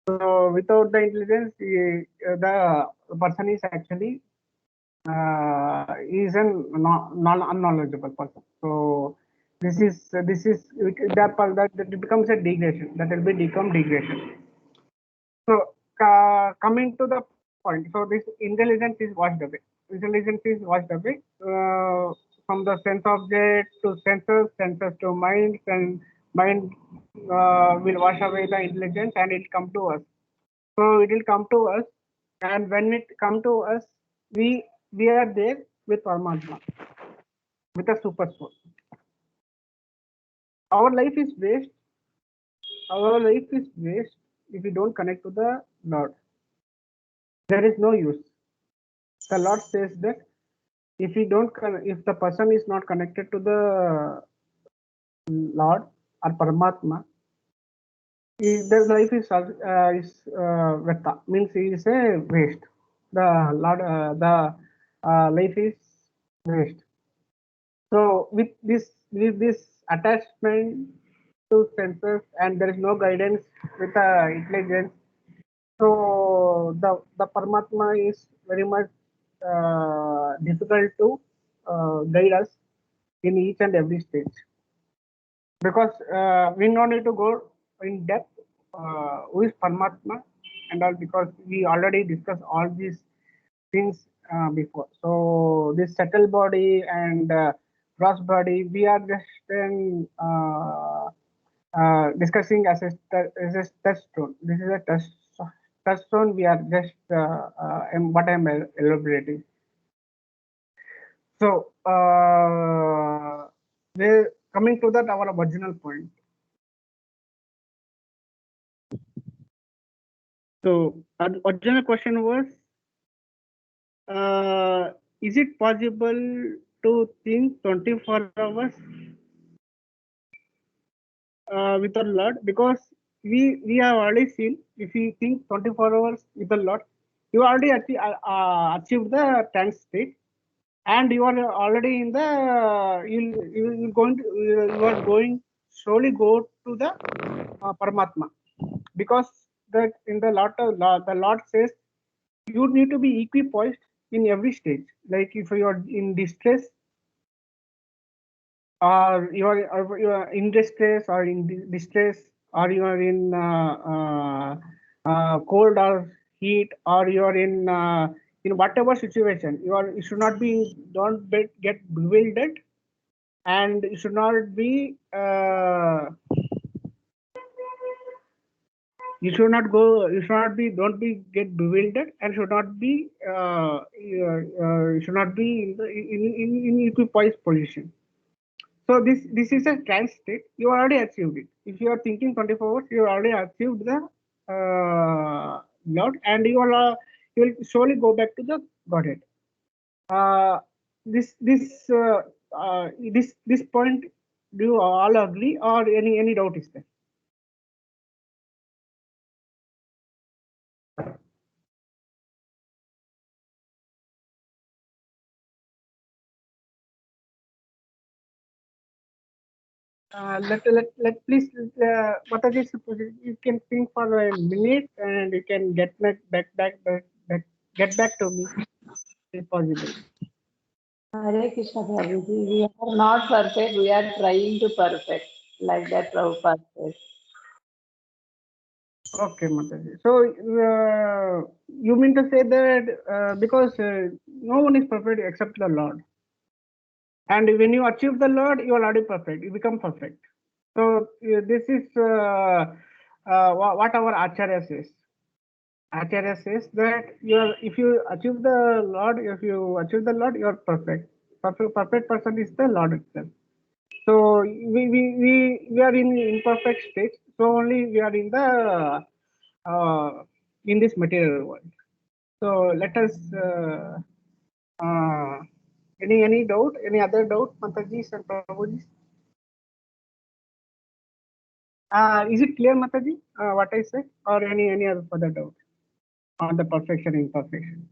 So without the intelligence, the person is actually is an non unknowledgeable person. So that it becomes a degradation. That will be become degradation. So coming to the point, so this intelligence is washed away. Intelligence is washed away from the sense object to senses, senses to mind, and mind will wash away the intelligence, and it come to us. So it will come to us, and when it come to us, we are there with Paramatma, with a super soul. Our life is waste. Our life is waste if we don't connect to the Lord. There is no use. The Lord says that if if the person is not connected to the Lord or Paramatma, their life is Veta, means he is a waste. The Lord, the life is waste. So with this attachment to senses, and there is no guidance with intelligence. So the Paramatma is very much difficult to guide us in each and every stage, because we no need to go in depth who is Paramatma and all, because we already discussed all these things before. So this subtle body and gross body, we are just discussing as a touchstone. This is a touchstone. We are just what I'm elaborating. So we're coming to that our original point. So our original question was, is it possible to think 24 hours with a Lord? Because we have already seen, if you think 24 hours with a Lord, you already achieved the trance state, and you are already in the you are going slowly go to the Paramatma, because that in the the Lord says you need to be equipoised in every stage. Like if you are in distress, or you are in distress, or in distress, or you are in cold or heat, or you are in whatever situation you should not be, get bewildered, and you should not be you should not be, don't be get bewildered, and should not be should not be in equipoised position. So this is a trance state. You already achieved it. If you are thinking 24 hours, you already achieved the Lord, and you will surely go back to the Godhead. This point, do you all agree, or any doubt is there? Let please, Mataji, you can think for a minute, and you can get back to me if possible. Hare Krishna Prabhuji, we are not perfect, we are trying to perfect, like that Prabhupada says. Okay, Mataji. So you mean to say that because no one is perfect except the Lord, and when you achieve the Lord, you are already perfect. You become perfect. So this is what our Acharya says. Acharya says that if you achieve the Lord, you are perfect. Perfect person is the Lord itself. So we are in imperfect state. So only we are in this material world. So let us Any doubt? Any other doubt, Mataji and Prabhuji? Is it clear, Mataji? What I said, or any other further doubt on the perfection imperfection?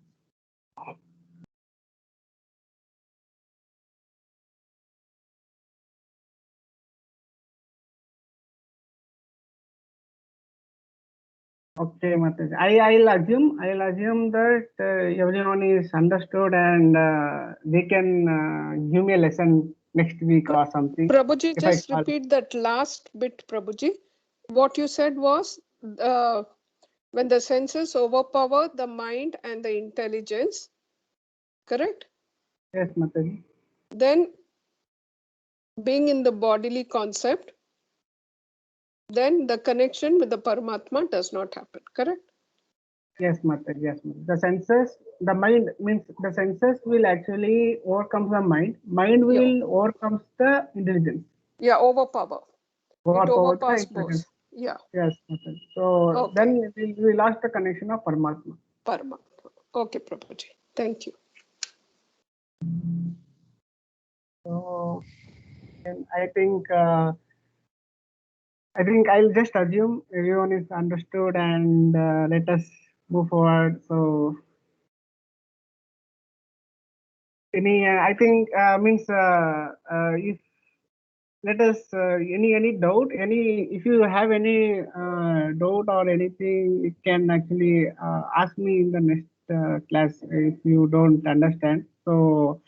Okay, Mataji. I'll assume that everyone is understood and they can give me a lesson next week or something. Prabhuji, If I just repeat that last bit, Prabhuji. What you said was when the senses overpower the mind and the intelligence, correct? Yes, Mataji. Then being in the bodily concept, then the connection with the Paramatma does not happen, correct? Yes, Mataji. Yes, Mataji. The senses, the mind means the senses will actually overcome the mind. Mind will overcome the intelligence. Yeah, overpower. It Overpower the overpowers intelligence. both. Yeah, Yes, Mataji. So Okay. then we lost the connection of Paramatma. Paramatma. Okay, Prabhuji. Thank you. So and I think I'll just assume everyone is understood and let us move forward. So any I think means if let us any doubt if you have any doubt or anything you can actually ask me in the next class if you don't understand. So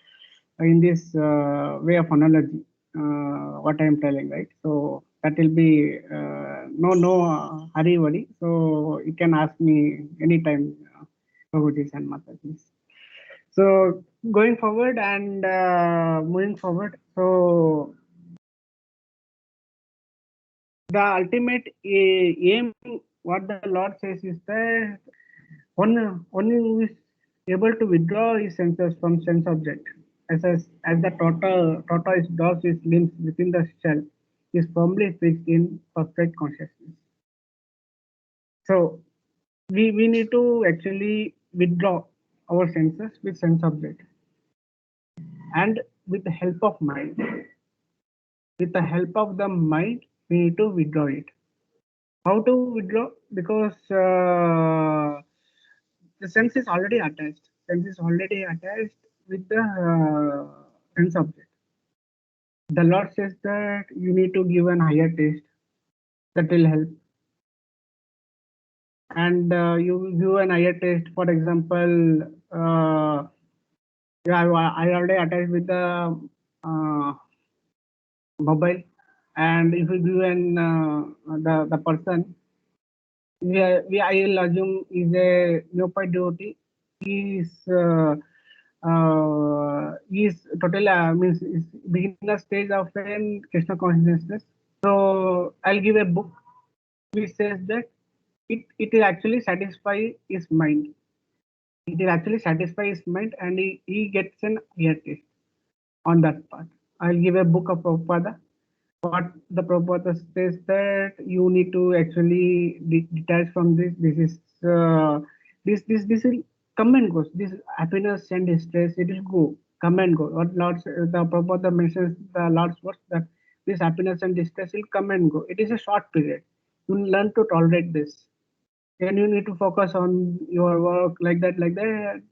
in this way of analogy what I am telling, right? So that will be no hurry worry. So you can ask me anytime, Prabhujis and Matajis. So going forward and moving forward, so the ultimate aim, what the Lord says is that one who is able to withdraw his senses from sense object, as the tortoise draws his limbs within the shell, is firmly fixed in perfect consciousness. So we need to actually withdraw our senses with sense object, and with the help of mind. With the help of the mind, we need to withdraw it. How to withdraw? Because the sense is already attached. Sense is already attached with the sense object. The Lord says that you need to give an higher taste that will help. And you give an higher taste, for example, yeah, I already attached with the mobile, and if you give an the person, I will assume is a neophyte devotee. He is totally means is beginner stage of an Krishna consciousness. So I'll give a book which says that it will actually satisfy his mind. It will actually satisfy his mind, and he gets an ear taste on that part. I'll give a book of Prabhupada. What the Prabhupada says that you need to actually detach from this. This is this will come and goes. This happiness and stress, it will go, come and go. What Lord the Prabhupada mentions the Lord's words that this happiness and distress will come and go. It is a short period. You learn to tolerate this, and you need to focus on your work like that, like that.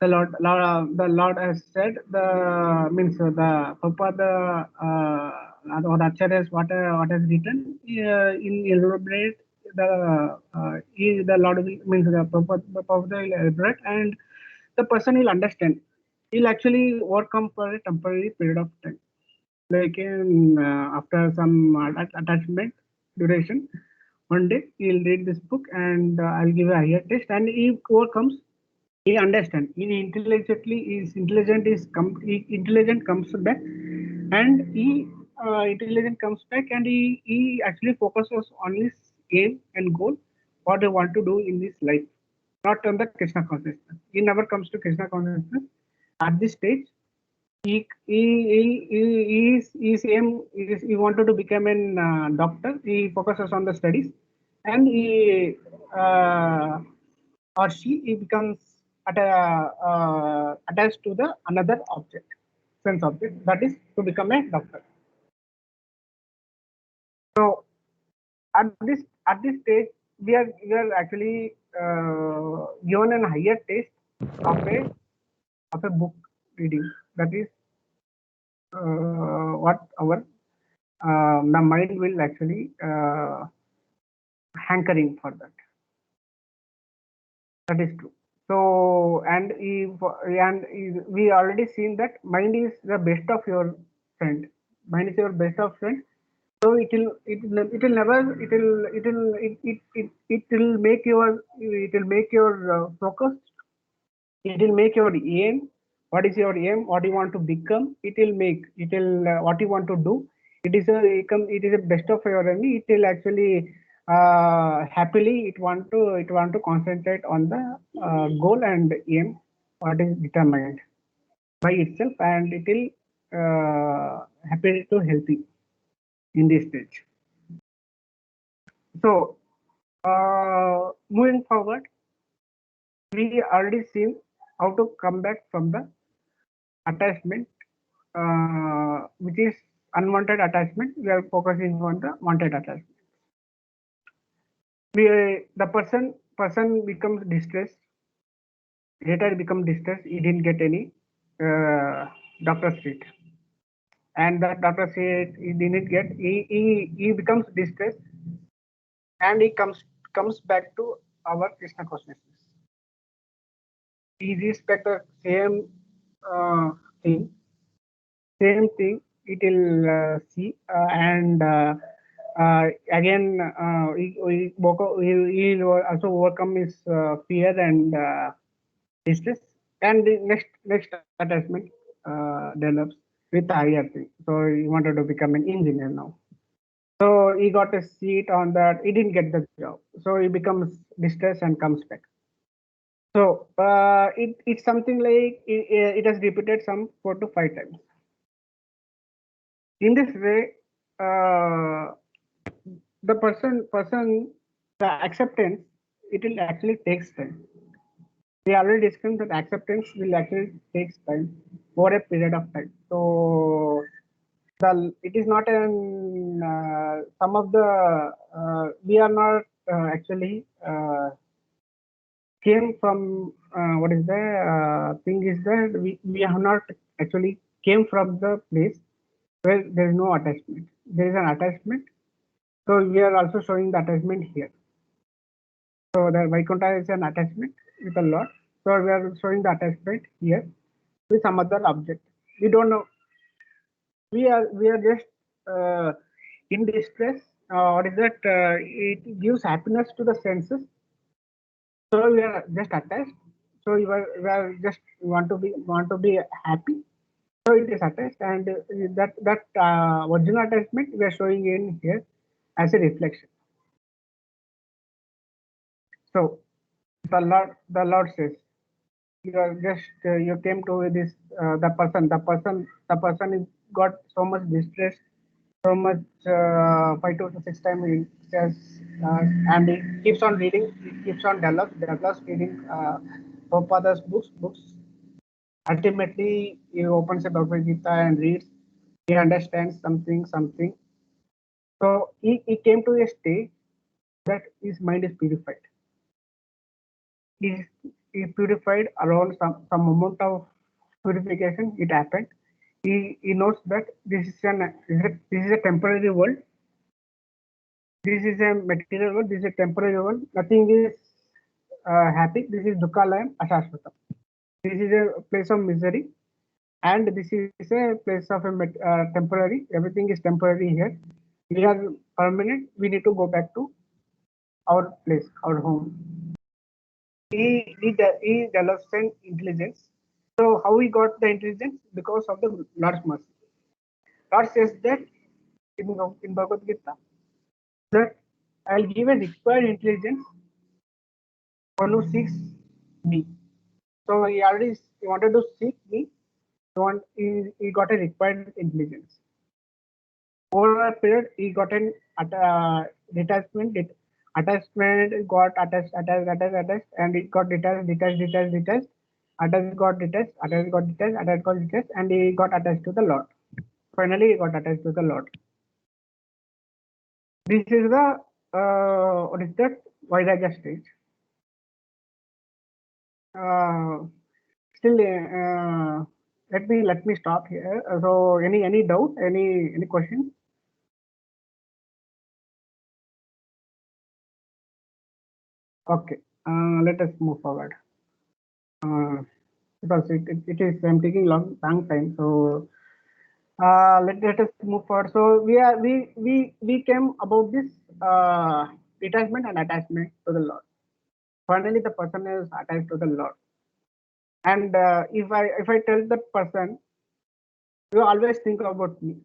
The Lord has said the means the Prabhupada or Acharyas what has written in elaborate the Lord will, means the Prabhupada will elaborate, and the person will understand. He'll actually overcome for a temporary period of time, like in, after some attachment duration. One day he'll read this book and I'll give a higher test, and he overcomes. He understands. He intelligently is intelligent intelligent comes back, and he intelligent comes back, and he actually focuses on his aim and goal, what they want to do in this life, not on the Krishna consciousness. He never comes to Krishna consciousness at this stage. His aim is he wanted to become an doctor. He focuses on the studies, and he or she he becomes attached to the another object, sense object, that is to become a doctor. So at this stage, we are actually given a higher taste of a book reading. That is what our the mind will actually hankering for that. That is true. So we already seen that mind is the best of your friend. Mind is your best of friend. So it will never it will make your focus. It will make your aim. What is your aim? What you want to become? It will what you want to do. It is a best of your enemy. It will actually happily it want to concentrate on the goal and aim what is determined by itself, and it will happy to help you in this stage. So moving forward, we already seen how to come back from the attachment, which is unwanted attachment. We are focusing on the wanted attachment. The person becomes distressed. Later become distressed. He didn't get any doctor seat, and that doctor seat he didn't get. He becomes distressed, and he comes back to our Krishna consciousness. He respect the thing, same thing. It will see and again he will also overcome his fear and distress, and the next attachment develops with higher thing. So he wanted to become an engineer now. So he got a seat on that. He didn't get the job. So he becomes distressed and comes back. So it's something like it has repeated some 4 to 5 times. In this way, the acceptance, it will actually takes time. We already discussed that acceptance will actually takes time over a period of time. So it is not an some of the we are not actually came from what is the thing is that we have not actually came from the place where there is no attachment. There is an attachment. So we are also showing the attachment here. So the Vaikuntha is an attachment with a Lord. So we are showing the attachment here with some other object. We don't know. We are just in distress. What is that? It gives happiness to the senses. So we are just attached. So we are just want to be happy. So it is attached, and that original attachment we are showing in here as a reflection. So the Lord says, you are just you came to this the person is got so much distress, so much 5 to 6 times he says, and he keeps on reading, he keeps on develops reading Prabhupada's books. Ultimately, he opens a Bhagavad Gita and reads. He understands something. So he came to a stage that his mind is purified. He purified around some amount of purification. It happened. He knows that this is a temporary world. This is a material world. This is a temporary world. Nothing is happy. This is Dukkalayam Ashashvatam. This is a place of misery, and this is a place of a temporary. Everything is temporary here. We are permanent. We need to go back to our place, our home. He develops an intelligence. So how he got the intelligence? Because of the Lord's mercy. Lord says that in Bhagavad Gita that I'll give a required intelligence one who seeks me. So he wanted to seek me. He got a required intelligence. Over a period, he got an detachment. Attachment got attached, and it got detached. Attached got detached, attached got detached, attached got detached, and he got attached to the Lord. Finally, he got attached to the Lord. This is the what is that Vairagya stage. Still, let me stop here. So, any doubt, any question? Okay, let us move forward. Because it is I'm taking long time. So let us move forward. So we came about this detachment and attachment to the Lord. Finally, the person is attached to the Lord. And if I tell that person, you always think about me.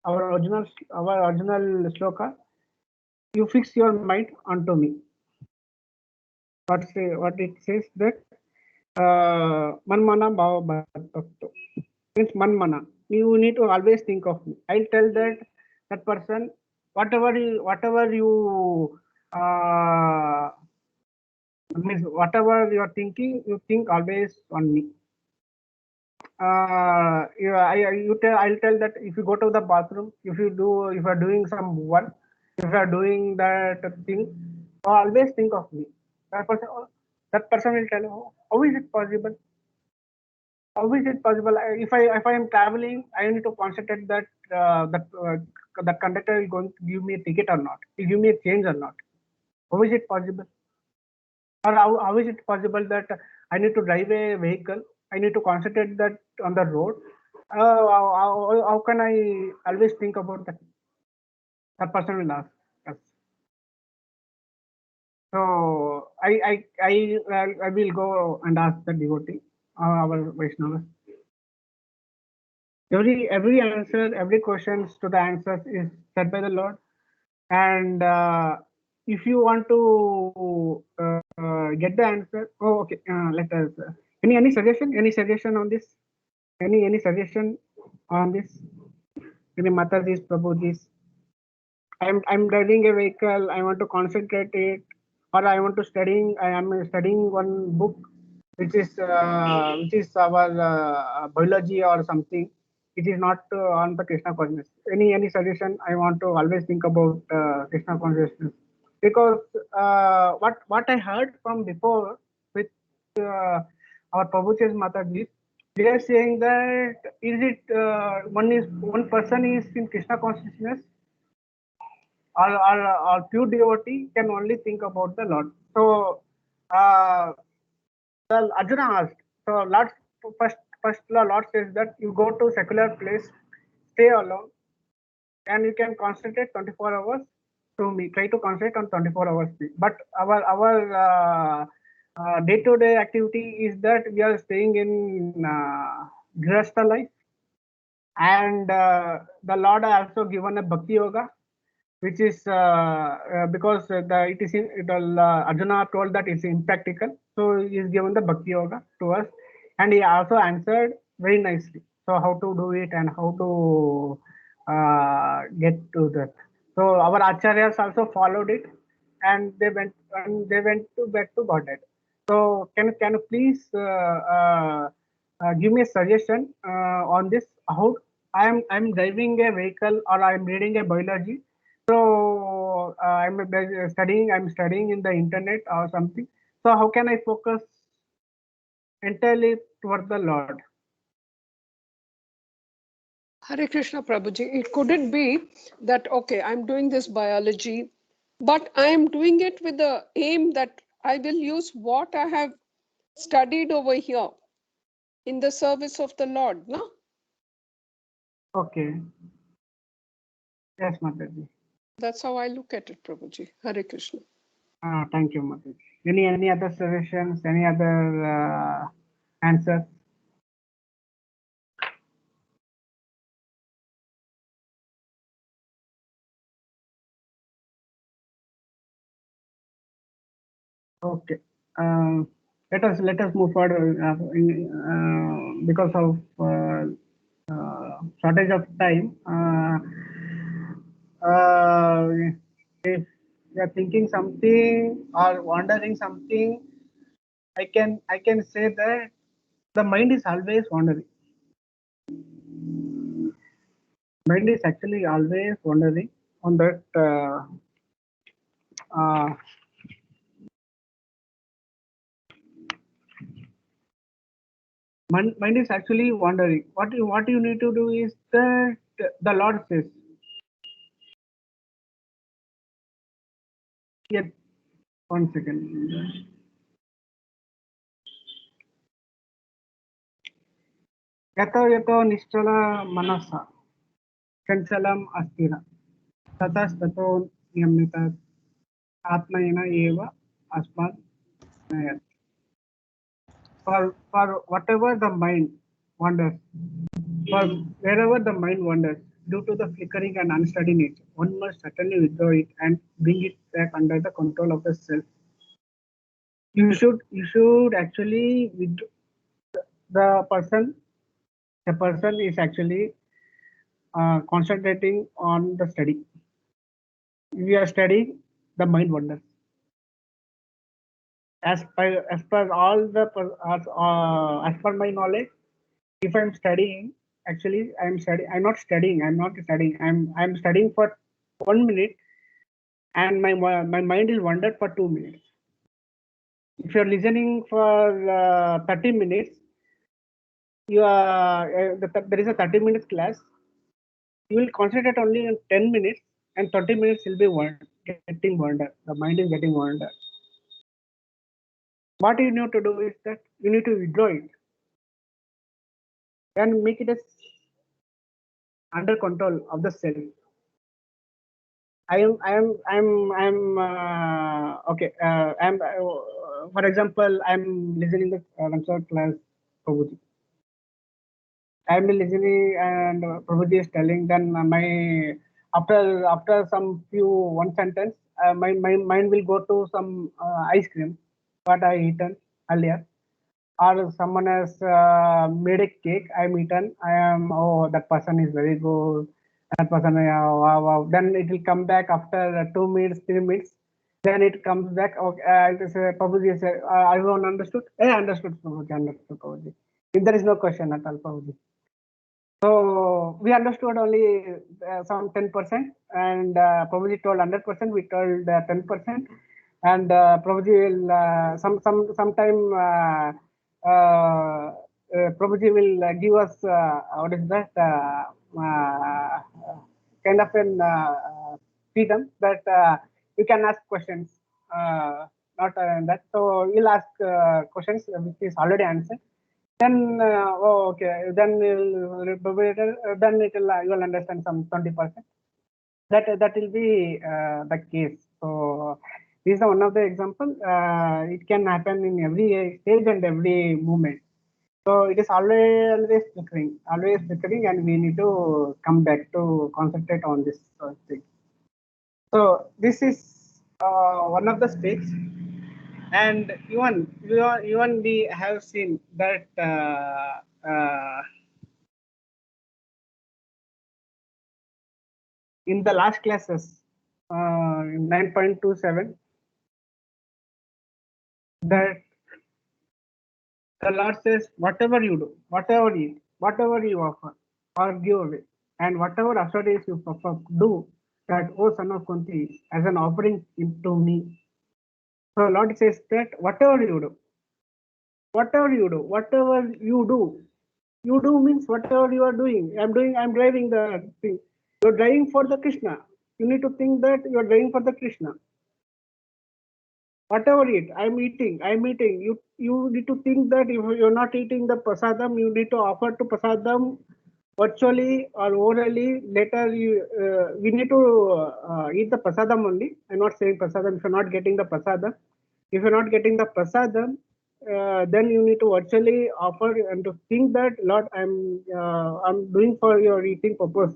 Our original shloka, you fix your mind onto me. What it says that manmana bhava bhakto means manmana. You need to always think of me. I'll tell that person whatever you means whatever you are thinking, you think always on me. I'll tell that if you go to the bathroom, if you are doing some work, if you are doing that thing, always think of me. That person will tell you, how is it possible? How is it possible? If I am traveling, I need to concentrate that conductor is going to give me a ticket or not, will give me a change or not. How is it possible? Or how is it possible that I need to drive a vehicle? I need to concentrate that on the road. How can I always think about that? That person will ask us. So I will go and ask the devotee, our Vaishnavas. Every answer, every questions to the answers is said by the Lord. And if you want to get the answer, okay, let us. Any suggestion? Any suggestion on this? Any suggestion on this? Any Mataji's, Prabhuji's? I'm driving a vehicle. I want to concentrate it, or I want to studying. I am studying one book, which is our biology or something. It is not on the Krishna consciousness. Any suggestion? I want to always think about Krishna consciousness, because what I heard from before with our Prabhuji's Mataji, they are saying that is it one person is in Krishna consciousness, or pure devotee can only think about the Lord. So Arjuna asked. So first Lord says that you go to secular place, stay alone, and you can concentrate 24 hours to me. Try to concentrate on 24 hours. But our day-to-day activity is that we are staying in Grihastha life, and the Lord has also given a bhakti yoga, which is because Arjuna told that it's impractical, so he is given the bhakti yoga to us, and he also answered very nicely. So how to do it and how to get to that. So our acharyas also followed it, and they went to back to Godhead. So can you please give me a suggestion on this? How I'm driving a vehicle or I'm reading a biology, so I'm studying in the internet or something. So how can I focus entirely toward the Lord? Hare Krishna Prabhuji, it could it be that, okay, I'm doing this biology, but I am doing it with the aim that I will use what I have studied over here in the service of the Lord, no? Okay. Yes, Mataji. That's how I look at it, Prabhuji. Hare Krishna. Thank you, Mataji. Any other suggestions? Any other answers? Okay. Let us move forward because of shortage of time. If you are thinking something or wondering something, I can say that the mind is always wandering. Mind is actually always wandering on that. Mind is actually wandering. What you need to do is that the Lord says. Yet, 1 second. यतो यतो निश्चल मनसा चंचलम अस्थिर ततस्ततो नियमित आत्मना एव अस्मात् नयत्. For whatever the mind wanders, for wherever the mind wanders, due to the flickering and unsteady nature, one must certainly withdraw it and bring it back under the control of the self. You should actually withdraw the person. The person is actually concentrating on the study. If we are studying, the mind wanders. As per all the as per my knowledge, if I'm studying, actually I'm not studying. I'm studying for 1 minute, and my mind is wandered for 2 minutes. If you're listening for 30 minutes, you are there is a 30 minutes class. You will concentrate only on 10 minutes, and 30 minutes will be getting wandered. The mind is getting wandered. What you need to do is that you need to withdraw it and make it as under control of the self. Okay. For example, I'm listening to Ramsar class Prabhuji. I'm listening and Prabhuji is telling. Then my after some few one sentence, my mind will go to some ice cream what I eaten earlier, or someone has made a cake. I'm eaten. That person is very good. That person, wow, wow. Then it will come back after 2 minutes, 3 minutes. Then it comes back. Okay, Prabhuji said, everyone understood? Understood, Prabhuji, understood, Prabhuji. There is no question at all, Prabhuji. So we understood only some 10%, and Prabhuji told 100%. We told 10%, and Prabhuji will sometime. Prabhuji will give us what is that kind of an freedom that you can ask questions, not that. So you'll ask questions which is already answered. Then okay. Then then it will you will understand some 20%. That will be the case. So this is one of the example. It can happen in every stage and every moment. So it is always flickering, and we need to come back to concentrate on this thing. So this is one of the states, and even we have seen that in the last classes, 9.27, that the Lord says, whatever you do, whatever you eat, whatever you offer or give away, and whatever assertions you perform, do that, O son of Kunti, as an offering to me. So Lord says that whatever you do, you do means whatever you are doing. I'm driving the thing. You're driving for the Krishna. You need to think that you're driving for the Krishna. Whatever it, I'm eating. You need to think that if you're not eating the prasadam, you need to offer to prasadam virtually or orally. Later, we need to eat the prasadam only. I'm not saying prasadam if you're not getting the prasadam. If you're not getting the prasadam, then you need to virtually offer and to think that Lord, I'm doing for your eating purpose.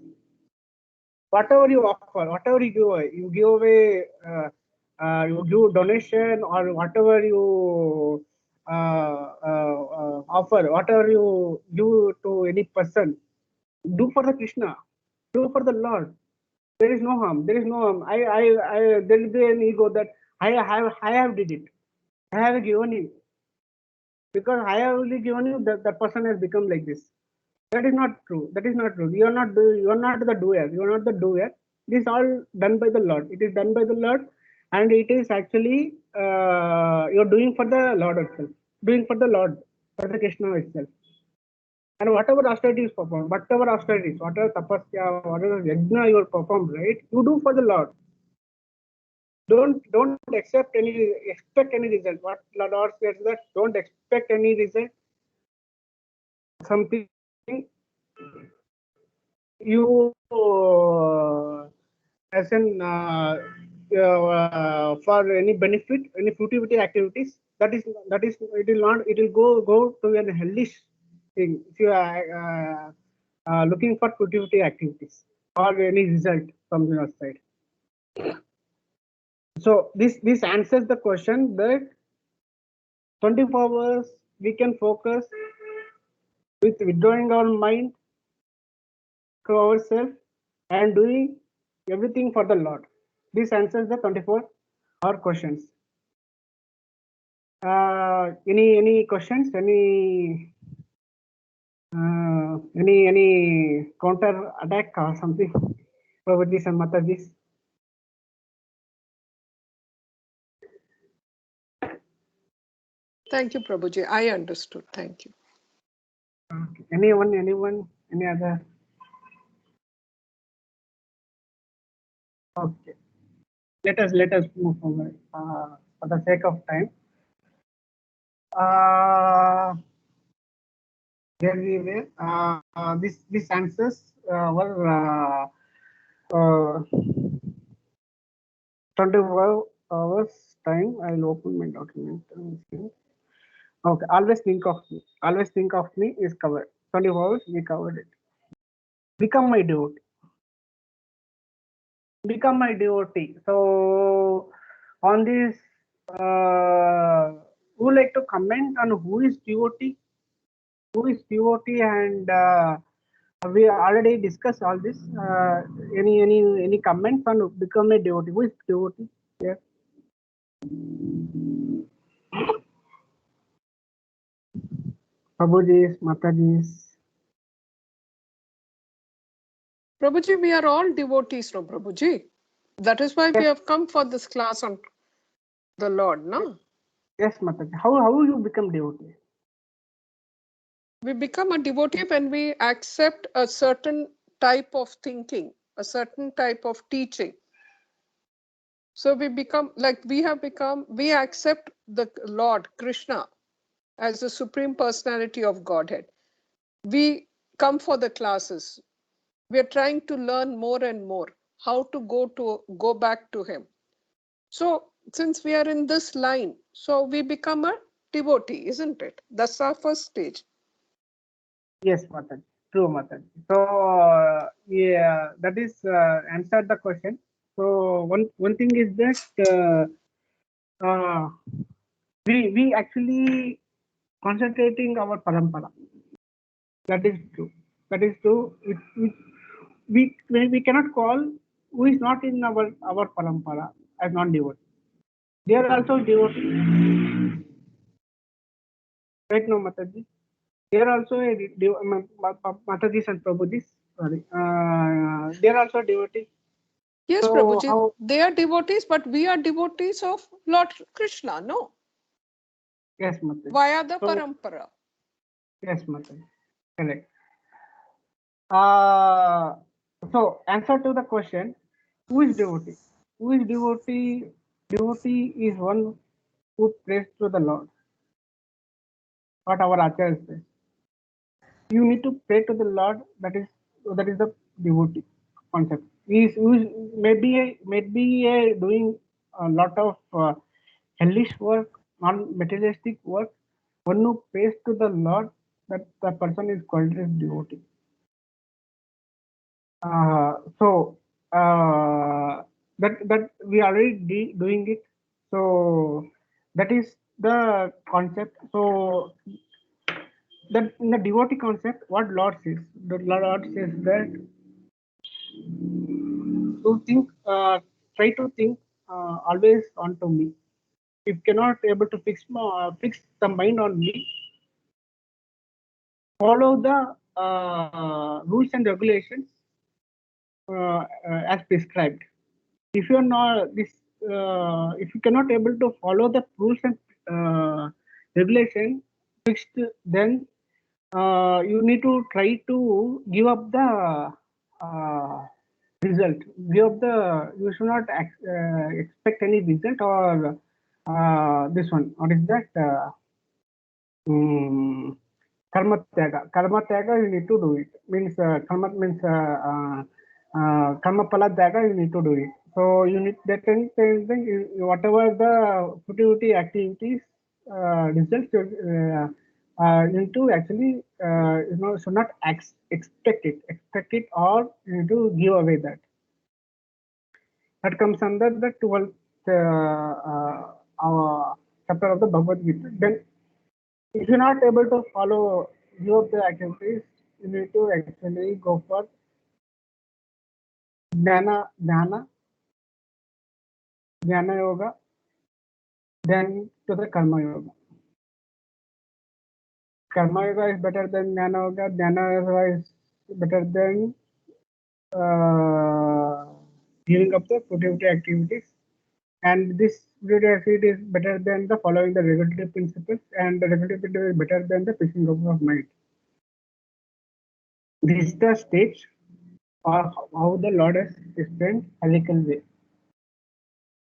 Whatever you offer, whatever you give away. You give donation or whatever you offer, whatever you give to any person, do for the Krishna, do for the Lord. There is no harm. There is no harm. There will be an ego that I have did it. I have given it. because I have only given you that person has become like this. That is not true. That is not true. You are not the doer. You are not the doer. It is all done by the Lord. It is done by the Lord, and it is actually you are doing for the Lord itself, doing for the Lord, for the Krishna itself. And whatever austerities perform, whatever austerities, whatever tapasya, whatever yajna you perform, right? You do for the Lord. Don't expect any result. What Lord says that don't expect any result. Something you as in for any benefit, any fruitivity activities. That is it will not, it will go to an hellish thing if you are looking for fruitivity activities or any result from your side. So this answers the question that 24 hours we can focus with withdrawing our mind to ourselves and doing everything for the Lord. This answers the 24-hour questions. Any questions? Any counter attack or something? Prabhuji and Mataji. Thank you, Prabhuji. I understood. Thank you. Anyone? Any other? Okay. Let us move forward for the sake of time. Here we were. This answers were 24 hours time. I'll open my document. Okay. Always think of me. Always think of me is covered. 24 hours we covered it. Become my devotee. Become my devotee. So on this, who would like to comment on who is devotee? Who is devotee? And we already discussed all this. Any comments on become a devotee? Who is devotee? Yeah. Prabhuji's, Mataji's. Prabhuji, we are all devotees, no, Prabhuji? That is why we have come for this class on the Lord, no? Yes, Mataji. How you become devotee? We become a devotee when we accept a certain type of thinking, a certain type of teaching. So we become like we accept the Lord Krishna as the Supreme Personality of Godhead. We come for the classes. We are trying to learn more and more how to go back to him. So since we are in this line, so we become a devotee, isn't it? That's our first stage. Yes, Mataji. True, Mataji. So yeah, that is answered the question. So one thing is that we actually concentrating our parampara. That is true. That is true. We cannot call who is not in our parampara as non-devotee. They are also devotee. Right now, Mataji. They are also Mataji and Prabhuji. Sorry. They are also devotee. Yes, So Prabhuji, they are devotees, but we are devotees of Lord Krishna, no? Yes, Mataji. Via the parampara. Yes, Mataji. Correct. So answer to the question, who is devotee? Who is devotee? Devotee is one who prays to the Lord. What our Acharya says. You need to pray to the Lord. That is the devotee concept. He is maybe doing a lot of hellish work, non-materialistic work. One who prays to the Lord, that the person is called as devotee. So that we are already doing it. So that is the concept. So that in the devotee concept, what Lord says, the Lord says that to think, try to think always onto me. If cannot able to fix the mind on me, follow the rules and regulations as prescribed. If you are not this, if you cannot able to follow the rules and regulation fixed, then you need to try to give up the result. Give up the. You should not expect any result or this one. What is that? Karma tyaga. Karma tyaga, you need to do it. Means karma means karma pala tyaga, you need to do it. So you need that thing, whatever the futility activities results you need to actually should not expect it or you need to give away that. That comes under the 12th chapter of the Bhagavad Gita. Then if you're not able to follow few of the activities, you need to actually go for jnana yoga, then to the karma yoga. Karma yoga is better than jnana yoga. Jnana yoga is better than giving up the productive activities. And this activity is better than the following the regulatory principles, and the regulatory principle is better than the fixing of mind. This is the stage of how the Lord has explained ethical way.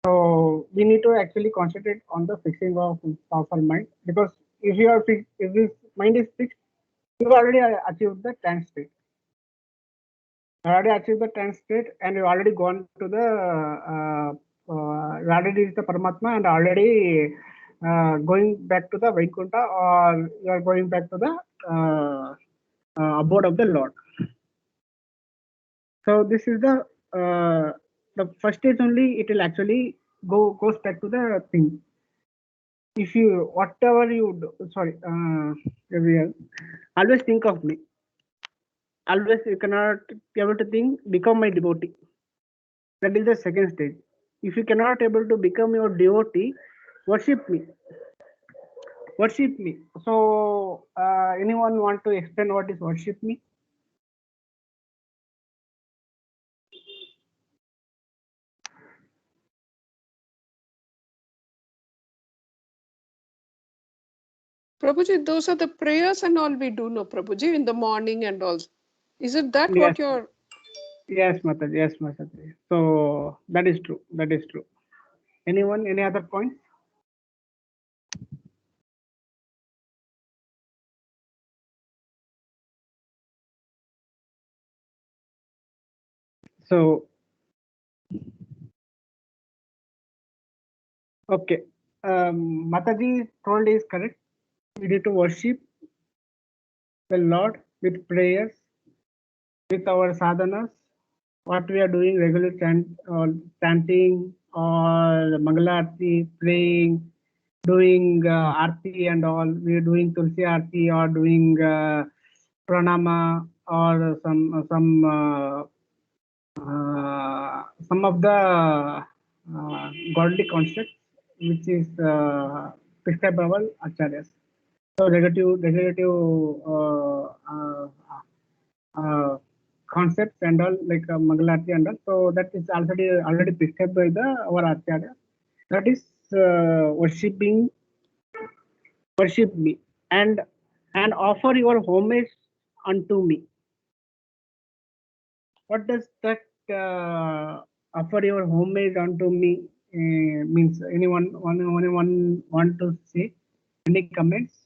So we need to actually concentrate on the fixing of our mind, because if you are fixed, if this mind is fixed, you've already achieved the trance state. You already achieved the trance state, and you've already gone to the you already reached the Paramatma, and already going back to the Vaikuntha, or you are going back to the abode of the Lord. So this is the first stage only. It will actually goes back to the thing. If you whatever you do, sorry, always think of me. Always you cannot be able to think, become my devotee. That is the second stage. If you cannot able to become your devotee, worship me. Worship me. So anyone want to explain what is worship me? Prabhuji, those are the prayers and all we do, no, Prabhuji, in the morning and all. Is it that Yes. what you're? Yes, Mataji. Yes, Mataji. So that is true. That is true. Anyone? Any other points? So okay, Mataji told is correct. We need to worship the Lord with prayers, with our sadhanas, what we are doing regular chanting or Mangalarti, praying, doing Aarti and all. We are doing Tulsi Aarti or doing Pranama or some of the godly concepts which is prescribed by our acharyas. So regulative concepts and all, like Mangalarti and all. So that is already prescribed by our acharya. That is worship me and offer your homage unto me. What does that offer your homage unto me means? Anyone want to say? Any comments?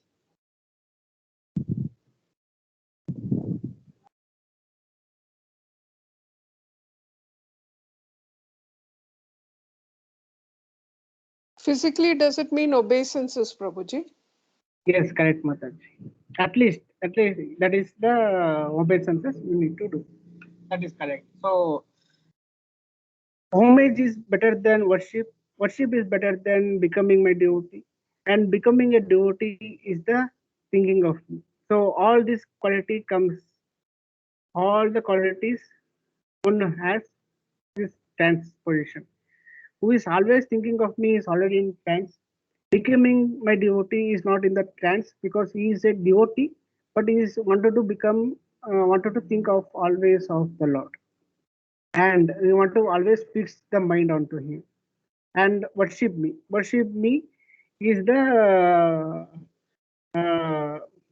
Physically, does it mean obeisances, Prabhuji? Yes, correct, Mataji. At least that is the obeisances you need to do. That is correct. So homage is better than worship. Worship is better than becoming my devotee. And becoming a devotee is the thinking of me. So all this quality comes, all the qualities one has this trance position. Who is always thinking of me is already in trance. Becoming my devotee is not in the trance because he is a devotee, but he is wanted to become, wanted to think of always of the Lord, and we want to always fix the mind onto Him and worship me. Worship me is the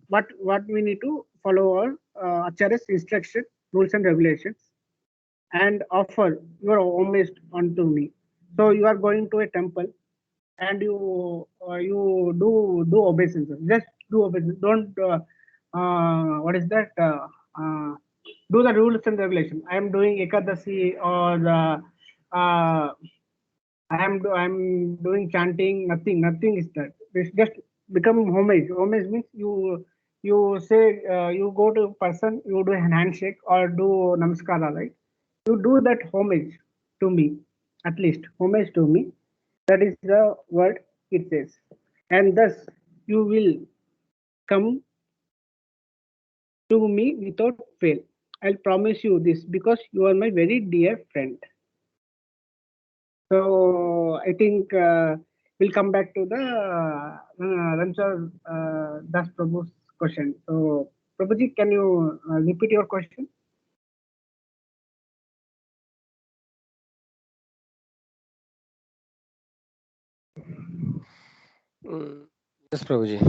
what we need to follow our Acharya's instruction, rules and regulations, and offer your homage unto me. So you are going to a temple and you do obeisance. Just do obeisance. Don't what is that? Do the rules and regulations. I am doing Ekadasi or uh, I'm doing chanting. Nothing is that. It's just become homage. Homage means you say you go to a person, you do an handshake or do namaskara, right? You do that homage to me, at least homage to me. That is the word it says, and thus you will come to me without fail. I'll promise you this because you are my very dear friend. So I think we'll come back to the Ranchar Das Prabhu's question. So Prabhuji, can you repeat your question? Yes, Prabhuji.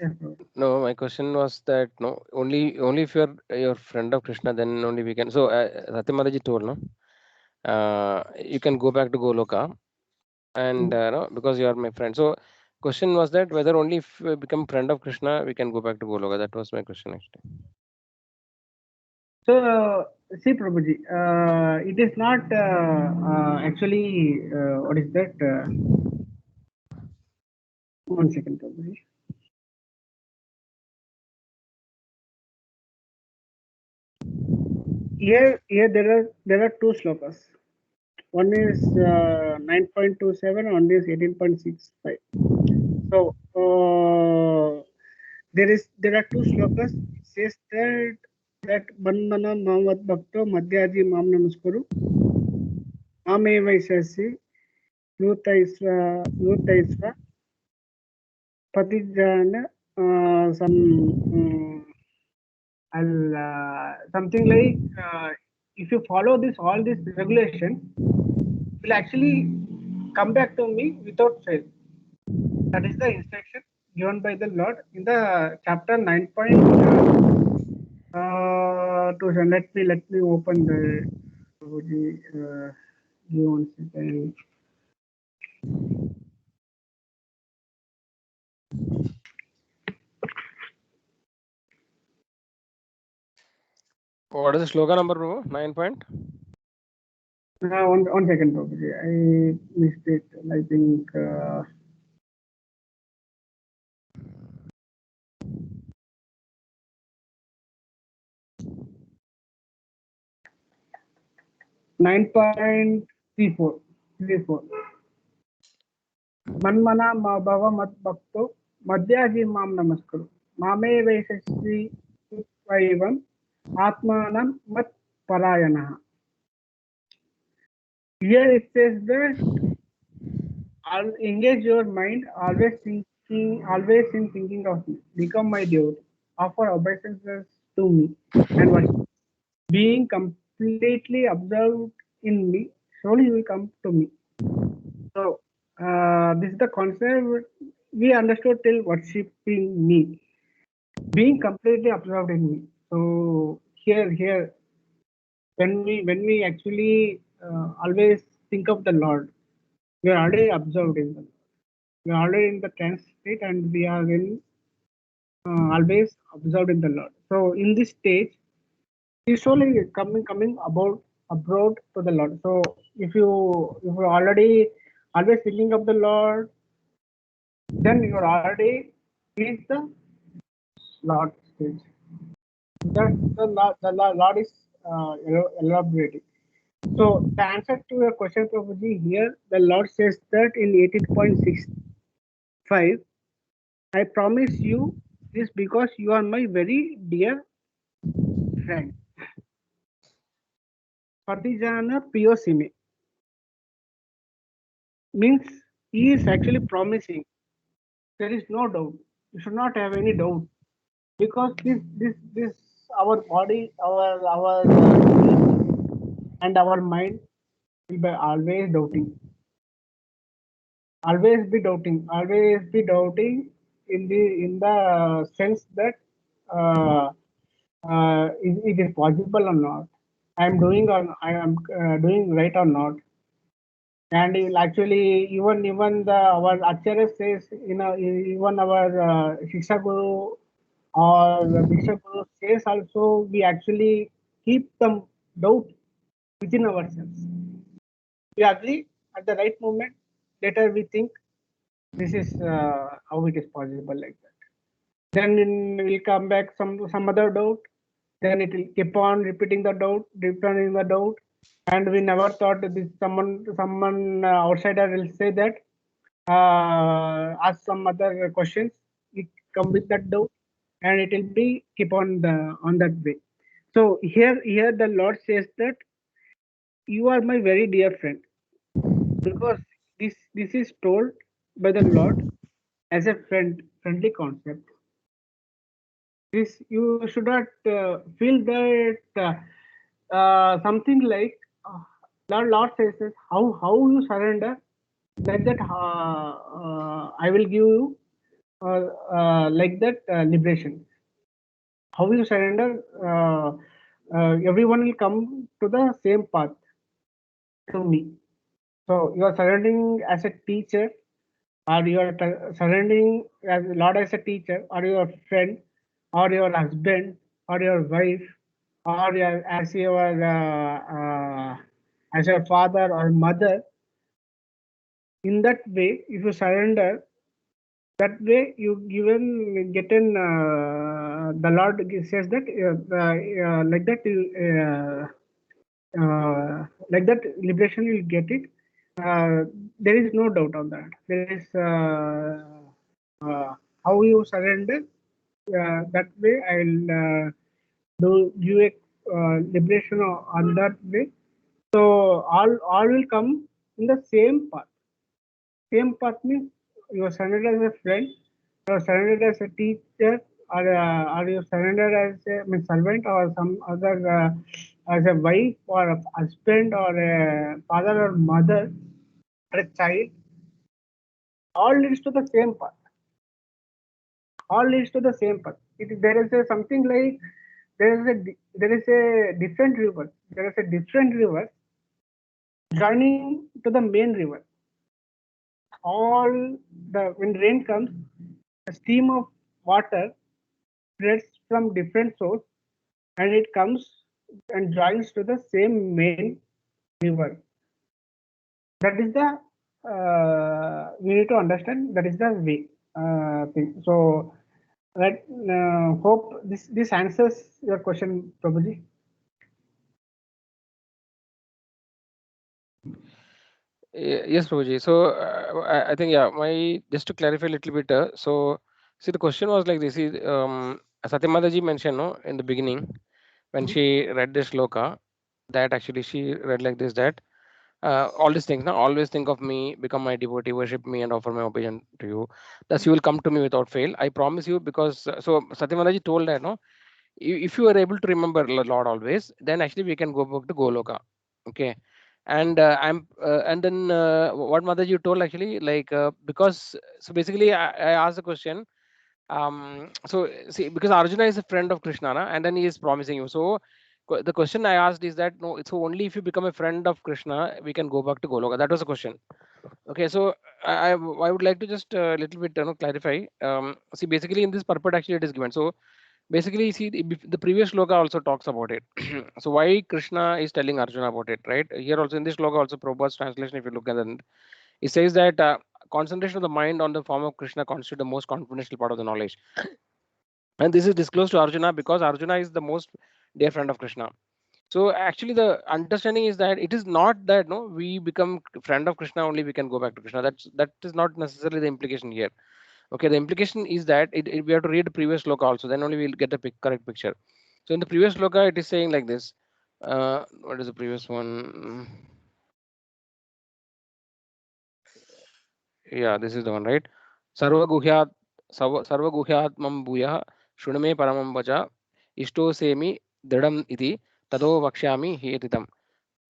Yes, Prabhu. No, my question was that no, only if you're your friend of Krishna, then only we can. So Satyamataji told no, you can go back to Goloka, and no, because you are my friend. So question was that whether only if we become friend of Krishna, we can go back to Goloka. That was my question actually. So see, Prabhuji, it is not actually what is that? 1 second, Prabhuji. Here there are two slokas. One is 9.27, one is 18.65. So there are two slokas. It says that Bandhana Mamat Bhakto Madhyaji Mam Namaskaru Mame Vaisasi Yutaisva Patijana I'll something like if you follow this all these regulations, will actually come back to me without fail. That is the instruction given by the Lord in the chapter 9.27. Let me open the give 1 second. What is the slogan number, bro? 9 point. 1 second, Prabhuji. I missed it. I think 9.34. Manmana ma bhava mat bhakto madhyaji mam namaskaru. Mame vaisasri vaivam atmanam mat parayana. Here it says that I'll engage your mind, always in thinking of me. Become my devotee. Offer obeisances to me and worship. Being completely absorbed in me, slowly you will come to me. So this is the concept we understood till worshiping me, being completely absorbed in me. So here, when we actually always think of the Lord, we are already absorbed in the Lord. We are already in the trance state, and we are in always observed in the Lord. So in this stage, usually coming about abroad to the Lord. So if you already always thinking of the Lord, then you are already is the Lord stage. That the Lord is elaborating. So the answer to your question, Prabhuji, here the Lord says that in 18.65, I promise you this because you are my very dear friend. Partijana Piyosime means he is actually promising. There is no doubt. You should not have any doubt because this our body, our and our mind will be always doubting, always be doubting in the sense that uh, it is possible or not. I am doing right or not. And it will actually even the our acharya says, even our Shiksha Guru or the Diksha Guru says also, we actually keep them doubt within ourselves. We agree at the right moment, later we think this is how it is possible, like that. Then will come back some other doubt. Then it will keep on repeating the doubt, repeating the doubt, and we never thought that this someone outsider will say that, ask some other questions. We come with that doubt, and it will be keep on that way. So here the Lord says that you are my very dear friend, because this is told by the Lord as a friendly concept. This you should not feel that something like Lord says that how you surrender, like that I will give you like that liberation. How you surrender, everyone will come to the same path to me. So you are surrendering as a teacher, or you are surrendering as Lord as a teacher, or your friend, or your husband, or your wife, or as your father or mother. In that way, if you surrender, that way you get in. The Lord says that like that liberation you will get it. There is no doubt on that. There is how you surrender. That way, I will do give a liberation on that way. So all will come in the same path. Same path means you are surrendered as a friend, you are surrendered as a teacher, or you surrendered as a servant, or some other as a wife or a husband or a father or mother or a child. All leads to the same path. All leads to the same path. There is a something like there is a different river. There is a different river joining to the main river. All the when rain comes, a stream of water spreads from different source, and it comes and joins to the same main river. That is the we need to understand. That is the way thing. So let hope this answers your question, Prabhuji. Yes, Prabhuji. So I think, yeah, my just to clarify a little bit. So see, the question was like this: is Satyamata ji mentioned, no, in the beginning when she read this shloka, that actually she read like this, that all these things, now always think of me, become my devotee, worship me, and offer my obedience to you. Thus you will come to me without fail. I promise you, because so Satyamata ji told that, no, if you are able to remember Lord always, then actually we can go back to Goloka. Okay. And and then what Mataji told, actually, like because so basically I asked the question. So see, because Arjuna is a friend of Krishna, na, and then he is promising you. So the question I asked is that, no, it's only if you become a friend of Krishna we can go back to Goloka. That was the question. Okay, so I would like to just a little bit, clarify. See, basically in this purport actually it is given. So basically, see, the previous shloka also talks about it. So why Krishna is telling Arjuna about it, right? Here also in this shloka also, Prabhupada's translation, if you look at it, it says that concentration of the mind on the form of Krishna constitutes the most confidential part of the knowledge. And this is disclosed to Arjuna because Arjuna is the most dear friend of Krishna. So actually the understanding is that it is not that, no, we become friend of Krishna only we can go back to Krishna. That is not necessarily the implication here. Okay, the implication is that we have to read the previous sloka also, then only we'll get the correct picture. So in the previous sloka, it is saying like this. What is the previous one? Yeah, this is the one, right? Sarva guhyat mam bhuyah Shuname paramam vacha ishto semi dridam iti tado vakshyami hetitam.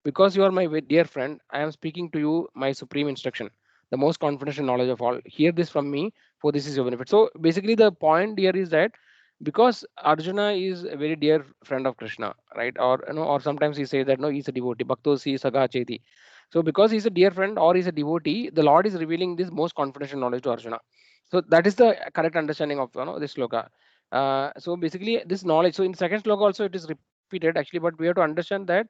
Because you are my dear friend, I am speaking to you my supreme instruction, the most confidential knowledge of all. Hear this from me, for this is your benefit. So basically, the point here is that because Arjuna is a very dear friend of Krishna, right? Or or sometimes he says that no, he's a devotee. Bhakto si saga cheti. So because he's a dear friend or he's a devotee, the Lord is revealing this most confidential knowledge to Arjuna. So that is the correct understanding of this sloka. So basically, this knowledge. So in second sloka also it is repeated actually, but we have to understand that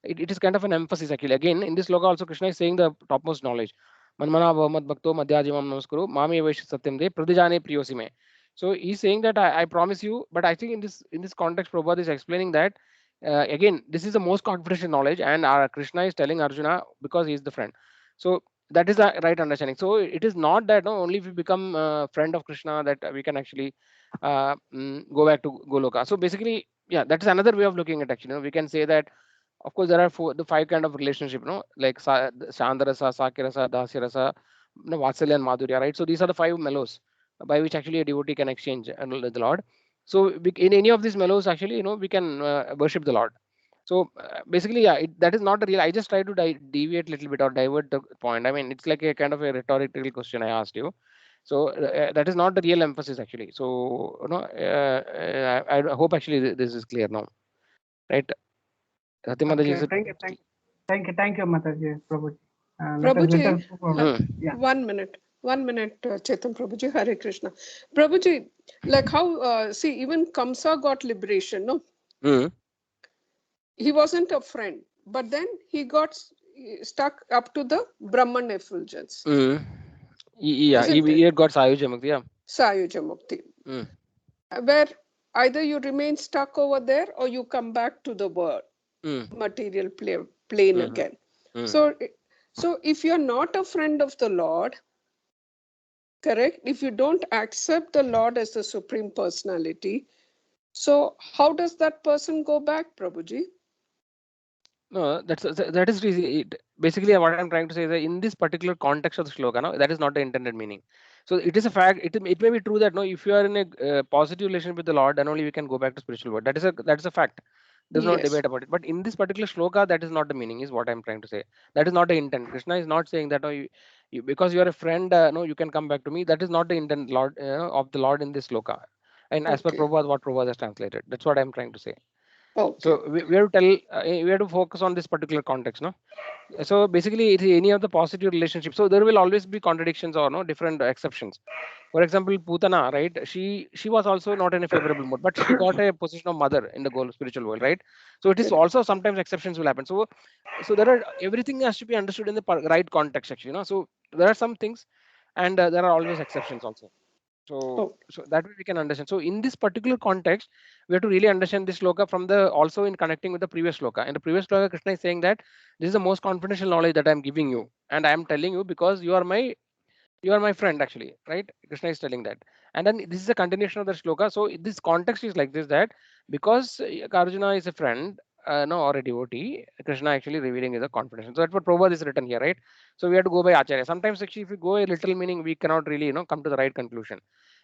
it is kind of an emphasis actually. Again, in this sloka also Krishna is saying the topmost knowledge. Manmana bhavat bhakto madhyajimam namaskuru mami evash satyam de pradijane priyosime. So he's saying that I promise you, but I think in this context, Prabhupada is explaining that again, this is the most confidential knowledge, and Krishna is telling Arjuna because he is the friend. So that is the right understanding. So it is not that no, only if we become friend of Krishna that we can actually go back to Goloka. So basically, yeah, that is another way of looking at actually. We can say that of course there are the five kind of relationship, like Shandarasa, Sakirasa, Dasyarasa, Vatsalya and Madhurya, right? So these are the five mellows by which actually a devotee can exchange the Lord. So in any of these mellows, actually, we can worship the Lord. So basically, yeah, that is not a real. I just try to deviate a little bit or divert the point. I mean, it's like a kind of a rhetorical question I asked you. So that is not the real emphasis actually. So I hope actually this is clear now, right? Satyamataji, Okay, is it? thank you, Mataji, Prabhuji. Let Prabhuji, us move forward. Yeah. 1 minute, Chetan Prabhuji, Hare Krishna. Prabhuji, like how, see, even Kamsa got liberation, no? Hmm. He wasn't a friend, but then he got stuck up to the Brahman effulgence, Hmm. Yeah, isn't he it? had got Sayuja Mukti, yeah. Sayuja Mukti. Hmm. Where either you remain stuck over there or you come back to the world, Hmm. material plane Hmm. again. Hmm. So if you're not a friend of the Lord, correct, if you don't accept the Lord as the supreme personality, so how does that person go back, Prabhuji? No, that is basically what I'm trying to say is that in this particular context of the shloka, no, that is not the intended meaning. So it is a fact. It may be true that no, if you are in a positive relationship with the Lord, then only we can go back to spiritual world. That is a fact. There's no Yes. debate about it. But in this particular shloka, that is not the meaning. Is what I'm trying to say. That is not the intent. Krishna is not saying that no, because you are a friend, no, you can come back to me. That is not the intent, Lord, of the Lord in this shloka. And as per Okay. Prabhupada, what Prabhupada has translated, that's what I'm trying to say. Okay. So we have to we have to focus on this particular context, no. So basically, it is any of the positive relationships. So there will always be contradictions or no different exceptions. For example, Putana, right? She was also not in a favorable mood, but she got a position of mother in the goal spiritual world, right? So it is Correct. also sometimes exceptions will happen. So there are everything has to be understood in the right context, actually. So there are some things, and there are always exceptions also. So, Okay. so that way we can understand. So in this particular context, we have to really understand this sloka from the also in connecting with the previous sloka. In the previous sloka, Krishna is saying that this is the most confidential knowledge that I am giving you, and I am telling you because you are my friend actually, right? Krishna is telling that, and then this is a continuation of the shloka. So this context is like this, that because Arjuna is a friend, no, or a devotee, Krishna actually revealing is a confidential. So that's what Prabhupada is written here, right? So we have to go by Acharya. Sometimes actually if we go a little meaning, we cannot really come to the right conclusion.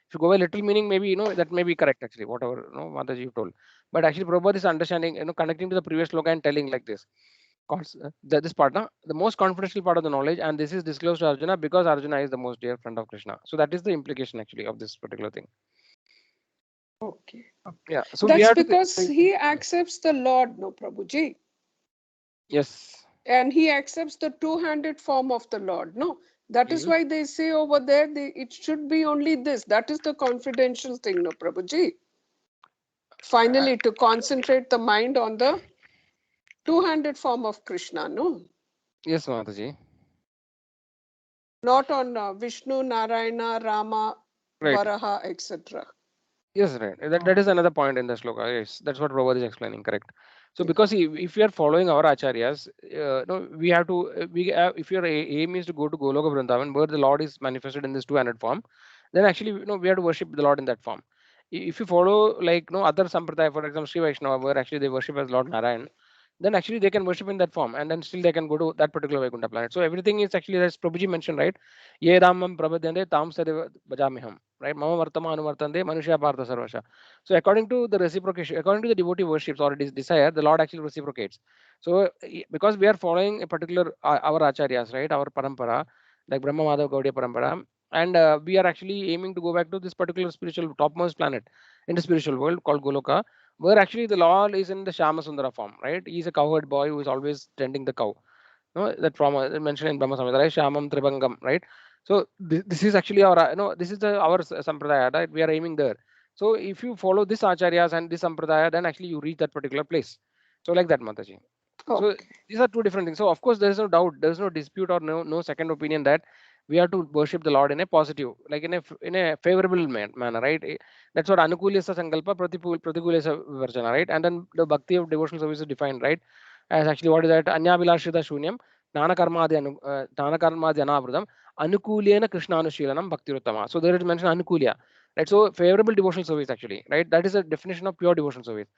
If you go by little meaning, maybe that may be correct actually, whatever Mataji you told. But actually Prabhupada is understanding, connecting to the previous sloka and telling like this. This part, the most confidential part of the knowledge, and this is disclosed to Arjuna because Arjuna is the most dear friend of Krishna. So that is the implication actually of this particular thing. Okay. Yeah. So we That's have to. because he accepts the Lord, no, Prabhuji. Yes. And he accepts the two-handed form of the Lord, no? That is Mhm. why they say over there, it should be only this. That is the confidential thing, no, Prabhuji. Finally, to concentrate the mind on the two-handed form of Krishna, no? Yes, Mataji. Not on Vishnu, Narayana, Rama, Right. Varaha, etc. Yes, right. That is another point in the sloka. Yes, that's what Prabhupada is explaining. Correct. So because if we are following our acharyas, no, we have to. If your aim is to go to Goloka Vrindavan, where the Lord is manifested in this two-handed form, then actually we have to worship the Lord in that form. If you follow like other sampradaya, for example, Sri Vaishnava, where actually they worship as Lord Narayan, then actually they can worship in that form, and then still they can go to that particular Vaikuntha planet. So everything is actually, as Prabhuji mentioned, right? Ye Ramam Prabhadyante Tam Sadeva Bhajamiham. right? Mama Vartama Anuvartande Manusha Partha Sarvasha. So according to the reciprocation, according to the devotee worships or desire, the Lord actually reciprocates. So because we are following a particular our acharyas, right? Our parampara, like Brahma Madhav Gaudiya parampara, and we are actually aiming to go back to this particular spiritual topmost planet in the spiritual world called Goloka, where actually the Lord is in the Shama Sundara form, right? He's a cowherd boy who is always tending the cow. No, that from mentioned in Brahma Samhita, right? Shamam Tribangam, right? So this is actually our, this is our sampradaya, right? We are aiming there. So if you follow this acharyas and this sampradaya, then actually you reach that particular place. So like that, Mataji. So Okay. these are two different things. So of course there is no doubt, there is no dispute or no second opinion that we are to worship the Lord in a positive, like in a favorable manner, right? That's what Anukulesa Sankalpa Pratikulesa Varjana, right? And then the bhakti of devotional service is defined, right? As actually what is that? Anyabilashita Shunyam, Dana Karmadi Anavradam, Anukulena Krishna Anushilanam Bhakti Uttama. So there is mentioned Anukulya, right? So favorable devotional service actually, right? That is a definition of pure devotional service,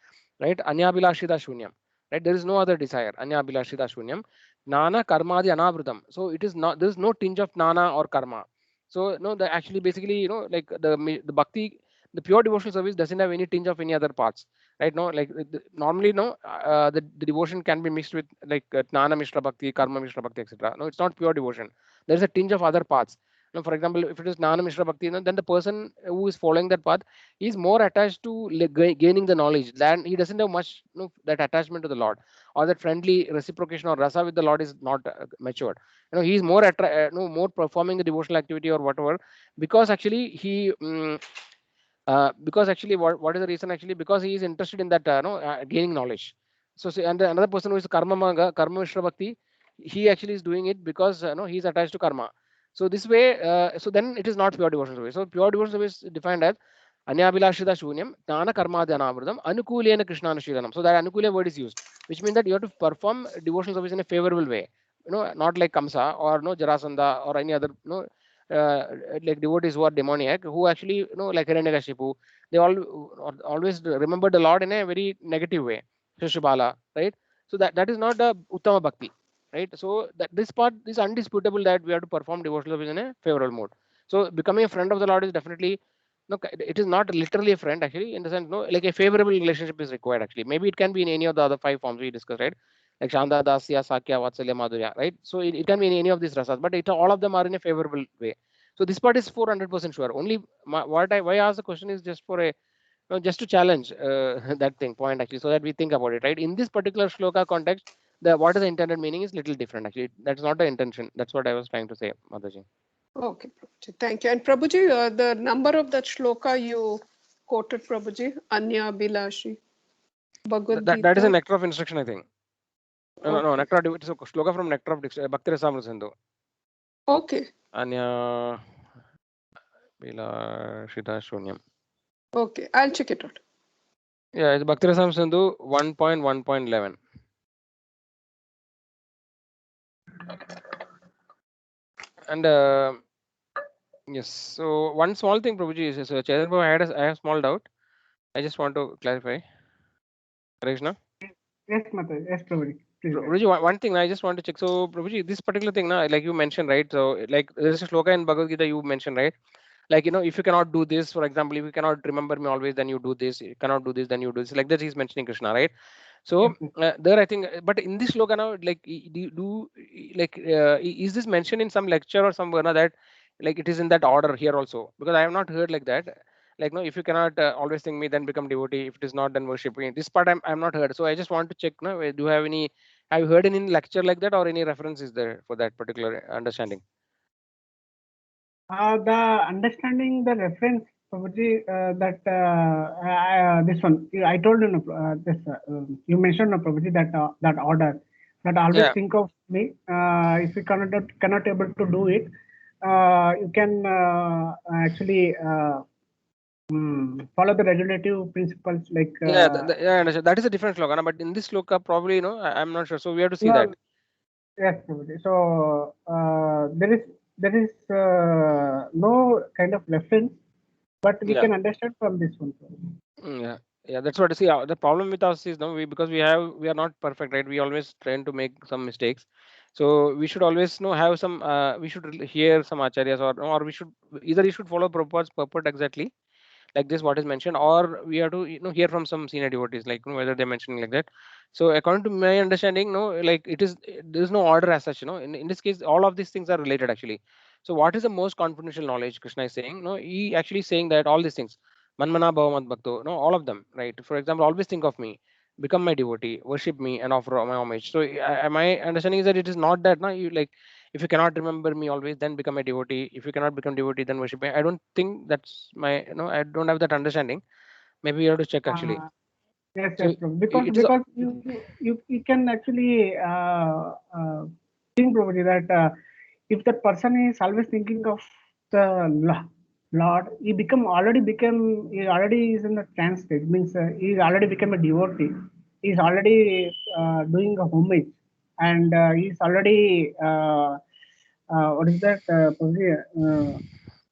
right? Anyabilashita Shunyam, right? There is no other desire. Anyabilashita Shunyam, Nana Karmadi Anavradam. So it is not, there is no tinge of Nana or Karma. So no, the actually basically, like the bhakti, the pure devotional service doesn't have any tinge of any other parts, right? No, like normally no, the devotion can be mixed with like Jnana Mishra Bhakti, Karma Mishra Bhakti, etc. No, it's not pure devotion. There is a tinge of other paths. Now, for example, if it is Jnana Mishra Bhakti, then the person who is following that path is more attached to gaining the knowledge. Then he doesn't have much that attachment to the Lord, or that friendly reciprocation or rasa with the Lord is not matured. He's more more performing the devotional activity or whatever, because actually he because actually what is the reason? Actually because he is interested in that gaining knowledge. So and another person who is karma mishra bhakti, he actually is doing it because he is attached to karma. So this way, so then it is not pure devotional service. So pure devotional service is defined as Anyabilashita Shunyam, Dana Karmadhanavradam, Anukulena Krishnanushilanam. So that Anukula word is used, which means that you have to perform devotional service in a favorable way. Not like Kamsa or no Jarasandha or any other uh, like devotees who are demoniac, who actually like Hiranyakashipu, they always remember the Lord in a very negative way. Shishubala, right? So that is not the Uttama Bhakti, right? So that this part is undisputable that we have to perform devotional service in a favorable mode. So becoming a friend of the Lord is definitely no, it is not literally a friend actually, in the sense like a favorable relationship is required actually. Maybe it can be in any of the other 5 forms we discussed, right? Like Shanda, Dasya, Sakya, Vatsalya, Madhurya, right? So it can be in any of these rasas, but all of them are in a favorable way. So this part is 400% sure. Only why I ask the question is just for a just to challenge that point actually, so that we think about it, right? In this particular shloka context, the what is the intended meaning is little different actually. That's not the intention. That's what I was trying to say, Mataji. Okay, Prabhuji. Thank you. And Prabhuji, the number of that shloka you quoted, Prabhuji, Anya Bilashi, Bhagavad That is a Gita. nectar of instruction, I think. No, nectar. It is a shloka from nectar of Bhakti Rasamrita Sindhu. Okay. Anya Bilashita Shunyam. Okay, I'll check it out. Yeah, it's Bhakti Rasamrita Sindhu 1.1.11. And yes, so one small thing, Prabhuji, is Chaitanya I have a small doubt. I just want to clarify. Krishna? Yes, Mataji. Yes, Prabhuji. Please. Prabhuji, one thing I just want to check. So, Prabhuji, this particular thing, like you mentioned, right? So, like there's a shloka in Bhagavad Gita you mentioned, right? Like, if you cannot do this, for example, if you cannot remember me always, then you do this. You cannot do this, then you do this. Like that, he's mentioning Krishna, right? So there, I think, but in this shloka now, like, is this mentioned in some lecture or some varna that, like, it is in that order here also? Because I have not heard like that. Like, no, if you cannot always think me, then become devotee. If it is not, then worship me. This part I'm not heard. So I just want to check. No, do you have any? Have you heard any lecture like that, or any reference is there for that particular understanding? The understanding the reference, Prabhuji, that this one I told you, this you mentioned, Prabhuji, that order, that always Yeah. think of me. If you cannot able to do it, you can actually follow the regulative principles like. Yeah, I understand. That is a different sloka, no? But in this sloka, probably, I'm not sure. So we have to see No, that. yes, Prabhuji. So there is no kind of reference, but we Yeah. can understand from this one. Yeah, that's what I see. The problem with us is because we are not perfect, right? We always tend to make some mistakes. So we should always have some. We should hear some acharyas, or we should either you should follow Prabhupada's purport exactly like this what is mentioned, or we have to hear from some senior devotees, like whether they're mentioning like that. So according to my understanding, no, like it is, there is no order as such. In this case, all of these things are related actually. So what is the most confidential knowledge Krishna is saying? No, he actually saying that all these things, manmana bhavamat bhakto, no, all of them, right? For example, always think of me, become my devotee, worship me, and offer my homage. So my understanding is that it is not that, no, you like, if you cannot remember me always, then become a devotee. If you cannot become devotee, then worship me. I don't think that's my, I don't have that understanding. Maybe you have to check actually. Yes, So yes, Prabhu. Because it is you can actually think, Prabhuji, that if that person is always thinking of the Lord, he already is in the trance state. Means he already become a devotee. He's already doing a homage, and he's already what is that, Prabhuji?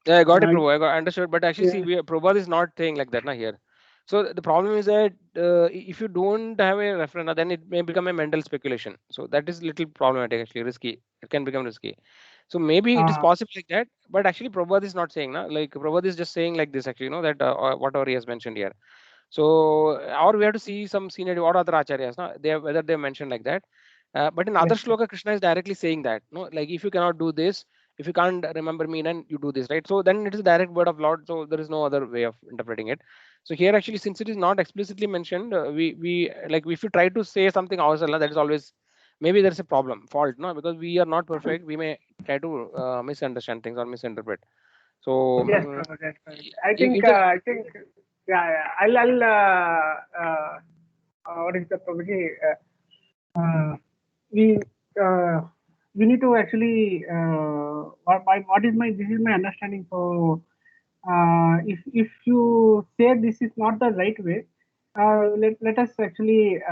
yeah, I got it, Uh, Prabhu. I understood. But actually, see, yeah, Prabhupada is not saying like that, na, here. So the problem is that if you don't have a reference, then it may become a mental speculation. So that is little problematic, actually, risky. It can become risky. So maybe it is uh, possible like that. But actually, Prabhupada is not saying, na, like Prabhupada is just saying like this, actually, that whatever he has mentioned here. So, or we have to see some senior or other acharyas, na, whether they mentioned like that. But in other yes, shloka, Krishna is directly saying that, no, like if you cannot do this, if you can't remember me, then you do this, right? So then it is a direct word of Lord. So there is no other way of interpreting it. So here, actually, since it is not explicitly mentioned, we like if you try to say something ourselves, that is always maybe there is a problem, fault, no, because we are not perfect. We may try to misunderstand things or misinterpret. So yes, Prabhu, yes, Prabhu. if the Yeah, yeah. I'll what is the Prabhuji? We uh, we need to actually what is my, this is my understanding. So if you say this is not the right way, let us actually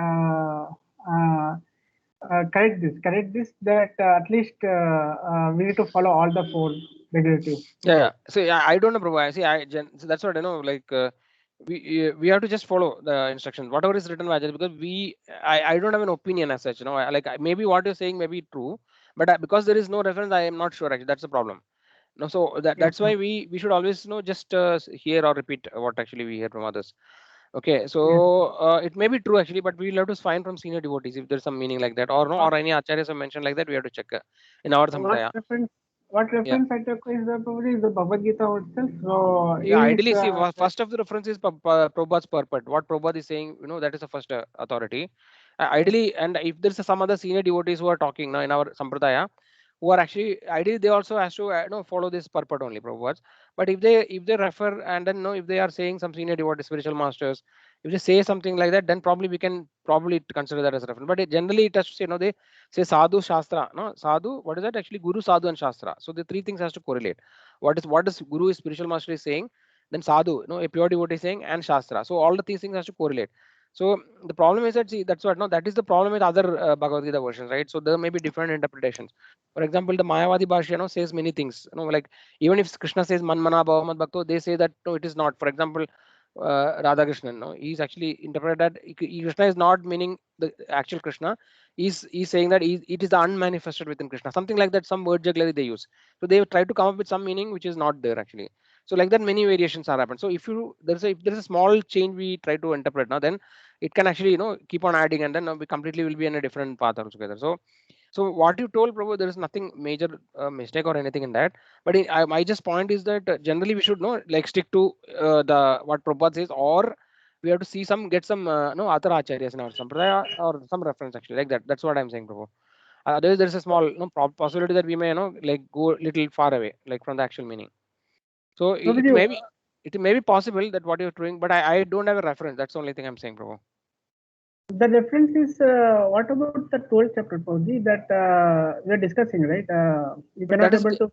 correct this, that at least we need to follow all the four regulatives. yeah. So yeah, I don't know, Prabhu. I see. So that's what I know. Like we have to just follow the instructions, whatever is written by Acharya, because I don't have an opinion as such. Maybe what you're saying may be true, but because there is no reference, I am not sure. Actually, that's the problem. No, so Yes, that's why we should always just hear or repeat what actually we hear from others. Okay, yes. so it may be true actually, but we'll have to find from senior devotees if there's some meaning like that, or no, What or any acharyas have mentioned like that. We have to check in our what sampradaya. reference what Yeah. reference I took is the Prabhuji is the Bhagavad Gita itself. So Yeah, is ideally, see, first of the reference is Prabhupada's purport. What Prabhupada is saying, that is the first authority. Ideally, and if there's some other senior devotees who are talking now in our sampradaya, who are actually ideally they also has to follow this purport only, Prabhupada's. But if they refer, and then if they are saying some senior devotees, spiritual masters, if they say something like that, then probably we can probably consider that as a reference. But generally it has to say, they say sadhu shastra, no, sadhu. What is that actually? Guru, sadhu, and shastra. So the three things has to correlate. What is Guru, spiritual master is saying, then sadhu, a pure devotee is saying, and shastra. So all the these things has to correlate. So the problem is that, see, that's what, that is the problem with other Bhagavad Gita versions, right? So there may be different interpretations. For example, the Mayavadi Bhashya, says many things. Like even if Krishna says manmana bhavamat bhakto, they say that no, it is not. For example, Radha Krishnan, he's actually interpreted that Krishna is not meaning the actual Krishna. He's saying that it is the unmanifested within Krishna, something like that. Some word jugglery they use. So they try to come up with some meaning which is not there actually. So like that, many variations are happened. So if there's a small change we try to interpret now, then it can actually keep on adding, and then we completely will be in a different path altogether. So what you told, Prabhu, there is nothing major mistake or anything in that. But my just point is that generally we should know, like, stick to the what Prabhupada says, or we have to see get some other acharyas in our sampradaya or some reference actually like that. That's what I'm saying, Prabhu. Otherwise, there's a small possibility that we may like go a little far away, like from the actual meaning. So Prabhuji, it may be possible that what you're doing, but I don't have a reference. That's the only thing I'm saying, Prabhu. the reference is what about the 12th chapter, Prabhuji, that we are discussing, right? You But cannot that is able to.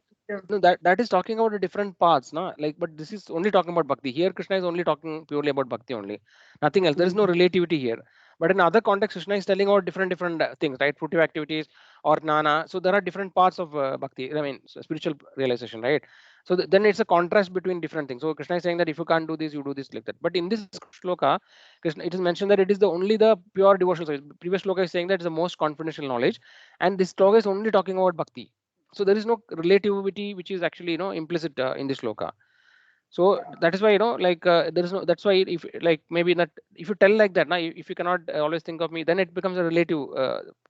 no, that is talking about the different paths, no? Like, but this is only talking about bhakti. Here, Krishna is only talking purely about bhakti only, nothing else. There is no relativity here. But in other contexts, Krishna is telling about different things, right? Fruitive activities or jnana. So there are different parts of bhakti. I mean, spiritual realization, right? So then it's a contrast between different things. So Krishna is saying that if you can't do this, you do this, like that. But in this shloka, Krishna, it is mentioned that it is the only the pure devotional. So previous shloka is saying that it's the most confidential knowledge, and this shloka is only talking about bhakti. So there is no relativity which is actually implicit in this shloka. So that is why like there is no, that's why if like maybe not, if you tell like that now, if you cannot always think of me, then it becomes a relative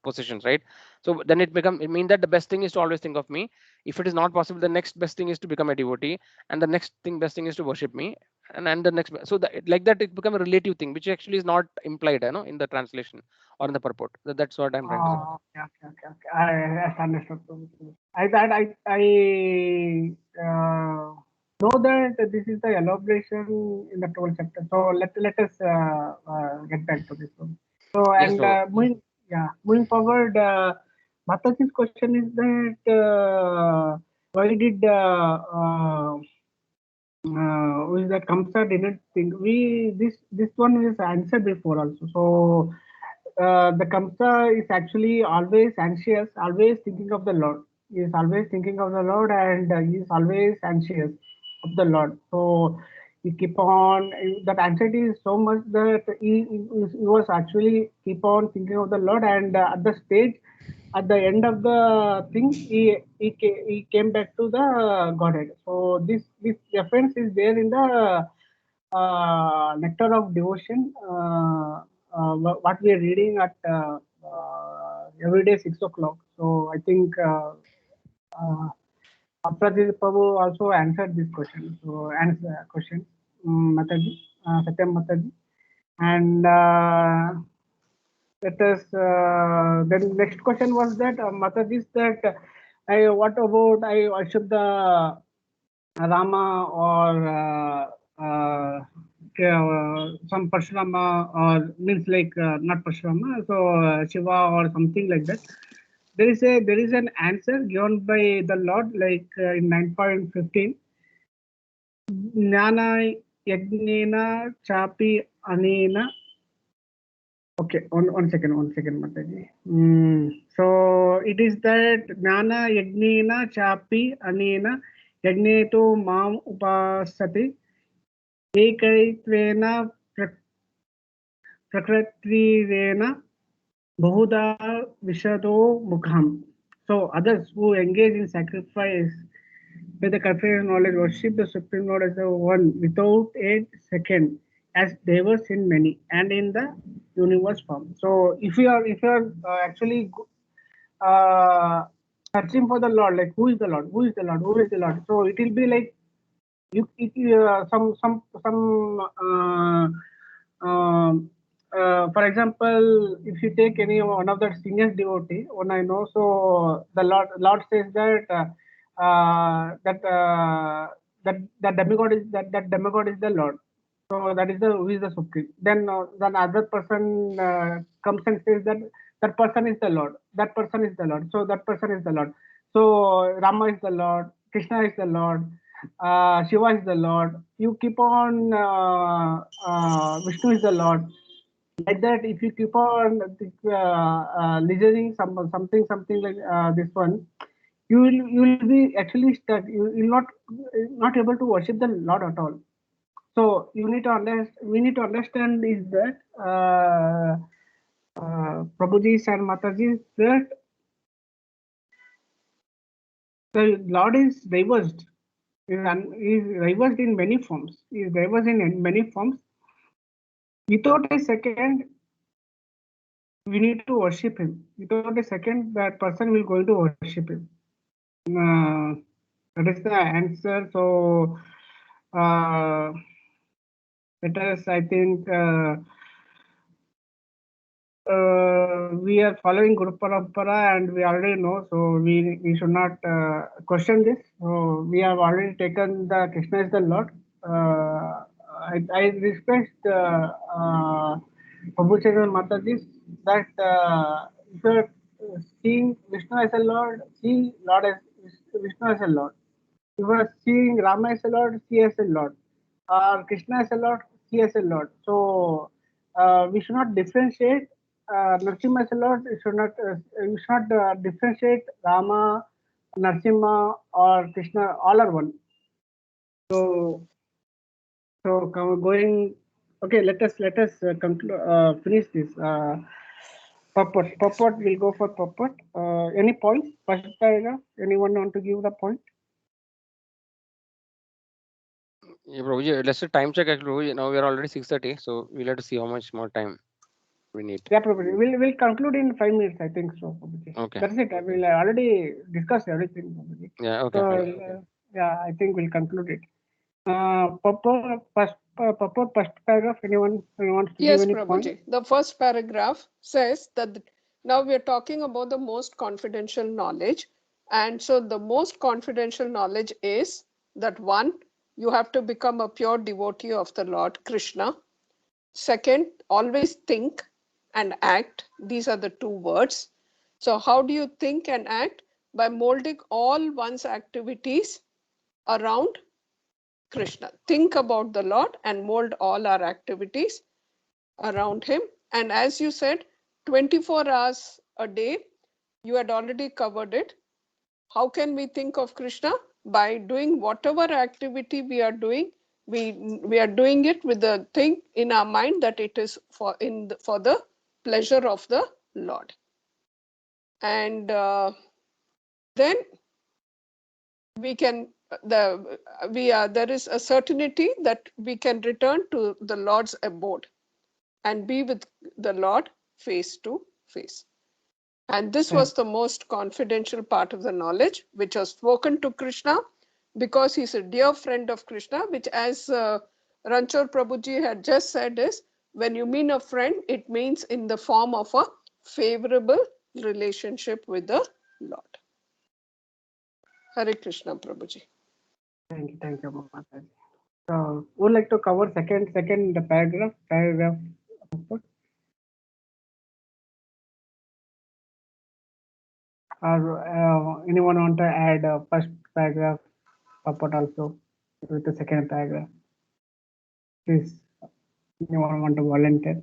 positions, right? So then it means that the best thing is to always think of me. If it is not possible, the next best thing is to become a devotee, and the next thing best thing is to worship me, and the next, so that like that it become a relative thing which actually is not implied in the translation or in the purport. That's what I'm trying to say. Okay. I understood. I that I know that this is the elaboration in the 12th chapter. So let us get back to this one. So Yes, and Prabhu. moving forward, Mataji's question is that why did who is that Kamsa didn't think this one is answered before also. So the Kamsa is actually always anxious, always thinking of the Lord. He is always thinking of the Lord, and he is always anxious of the Lord. So he keep on, that anxiety is so much that he was actually keep on thinking of the Lord, and at the stage, at the end of the thing, he came back to the Godhead. So this reference is there in the nectar of devotion, what we are reading at every day 6 o'clock. So I think Aprajit Prabhu also answered this question. So answer question, Mataji, Satyam Mataji, and let us. Then next question was that Mataji is that what about I worship the Rama or some Parshurama, or means like not Parshurama, so Shiva or something like that. There is an answer given by the Lord, like in 9.15. Jnana yagnena chapi anena. Okay, one second, Mataji. So it is that Jnana yagnena chapi anena yagneto mam upasati एकैत्वेन प्रकृतिरेण बहुधा विशदो मुखम. So others who engage in sacrifice with the confident knowledge worship the Supreme Lord as the one without a second, as diverse in many and in the universe form. So if you are actually searching for the Lord, like who is the Lord, who is the Lord, who is the Lord, so it will be like for example, if you take any one of the senior devotee, when I know, so the Lord says that that demigod is that demigod is the Lord. So that is the who is the supreme. Then other person comes and says that that person is the Lord. That person is the Lord. So that person is the Lord. So Rama is the Lord. Krishna is the Lord. Shiva is the Lord. You keep on Vishnu is the Lord. Like that, if you keep on listening something like this one, you will be actually stuck. You will not able to worship the Lord at all. So you need to understand. We need to understand is that Prabhuji and Mataji, that the Lord is diverse. Is diverse in many forms. Is diverse in many forms. Without a second, we need to worship him. Without a second, that person will going to worship him. That is the answer. So let us, I think, we are following Guru Parampara, and we already know, so we should not question this. So we have already taken the Krishna is the Lord. I request Prabhu Charan Mataji that if you are seeing Vishnu as a Lord, see Lord as Vishnu as a Lord. If you are seeing Rama as a Lord, see as a Lord. Or Krishna as a Lord, see as a Lord. So we should not differentiate Narasimha as a Lord. We should not differentiate Rama, Narasimha, or Krishna. All are one. So going. Okay, let us conclude. Finish this. Purport. Purport. We'll go for purport. Any points? First paragraph. Anyone want to give the point? Yeah, Prabhuji, let's do time check. Actually, Prabhuji, now we are already 6:30, so we'll have to see how much more time we need. Yeah, probably. We'll conclude in 5 minutes. I think so. Prabhuji. Okay. That's it. I will already discuss everything. Prabhuji. Yeah. Okay. So Fine. yeah, I think we'll conclude it. Purport first paragraph. Anyone wants to give Yes, any point? Prabhuji. The first paragraph says that now we are talking about the most confidential knowledge. And so the most confidential knowledge is that one, you have to become a pure devotee of the Lord Krishna. Second, always think and act. These are the two words. So how do you think and act? By molding all one's activities around Krishna. Think about the Lord and mold all our activities around him. And as you said, 24 hours a day, you had already covered it. How can we think of Krishna? By doing whatever activity we are doing, we are doing it with the thing in our mind that it is for the pleasure of the Lord. And then we can there is a certainty that we can return to the Lord's abode and be with the Lord face to face. And this was the most confidential part of the knowledge, which was spoken to Krishna because he's a dear friend of Krishna, which, as Ranchor Prabhuji had just said, is when you mean a friend, it means in the form of a favorable relationship with the Lord. Hare Krishna, Prabhuji. Thank you, Mataji. So, would like to cover second paragraph. Or anyone want to add first paragraph purport also with the second paragraph? Please, anyone want to volunteer?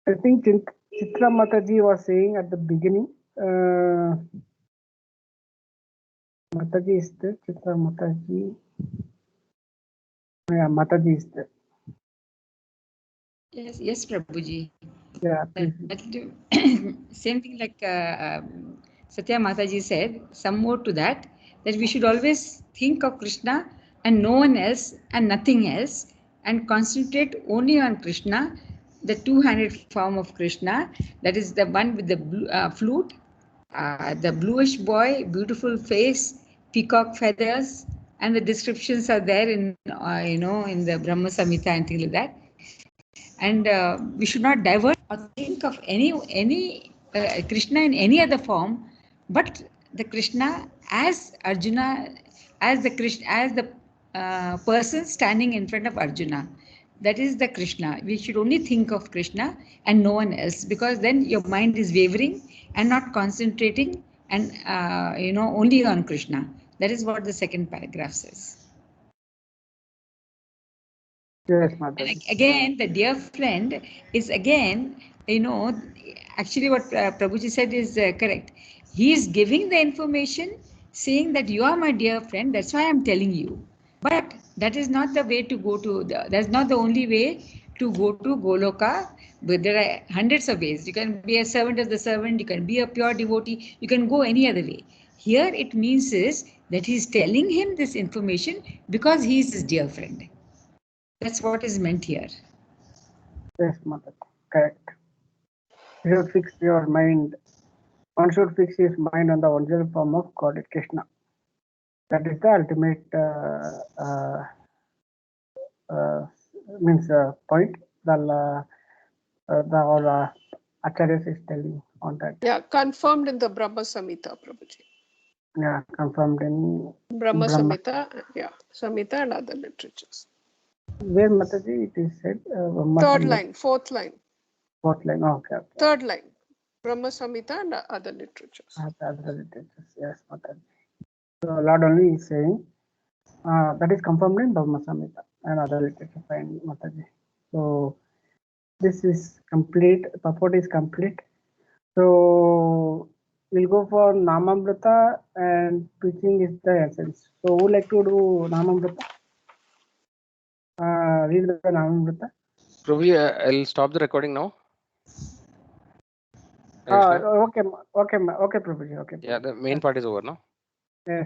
I think Chitra Mataji was saying at the beginning. Mataji is there. Chitra Mataji. Yeah, Mataji is there. Yes, Prabhuji. Yeah, please. Same thing like Satya Mataji said, some more to that we should always think of Krishna and no one else and nothing else, and concentrate only on Krishna, the two-handed form of Krishna, that is the one with the flute, the bluish boy, beautiful face, peacock feathers, and the descriptions are there in in the Brahma Samhita and things like that. And we should not divert or think of any Krishna in any other form, but the Krishna as Arjuna, as the Krishna, as the person standing in front of Arjuna. That is the Krishna. We should only think of Krishna and no one else, because then your mind is wavering and not concentrating and only on Krishna. That is what the second paragraph says. Yes, And again, the dear friend is again, actually what Prabhuji said is correct. He is giving the information, saying that you are my dear friend, that's why I'm telling you. But that is not the way to go to, that's not the only way to go to Goloka. But there are hundreds of ways. You can be a servant of the servant, you can be a pure devotee, you can go any other way. Here it means is that he's telling him this information because he is his dear friend. That's what is meant here. Yes, Mother. Correct. You should fix your mind. One should fix his mind on the original form of God, Krishna. That is the ultimate point. The Acharyas is telling on that. Yeah, confirmed in the Brahma Samhita, Prabhuji. Yeah, confirmed in Brahma Samhita, yeah, Samhita and other literatures. Where Mataji it is said? Third line, fourth line. Fourth line, okay. Third line, Brahma Samhita and other literatures. Other literatures, yes, Mataji. So Lord only is saying that is confirmed in Bhavma Samhita and other literature find Mataji. So this is complete, purport is complete. So we'll go for Namamrita and preaching is the essence. So who like to do Namamrita? Read the Namamrita. Prabhuji, I'll stop the recording now. Are you sure? Okay, Prabhuji, okay. Yeah, the main part is over now. Yes.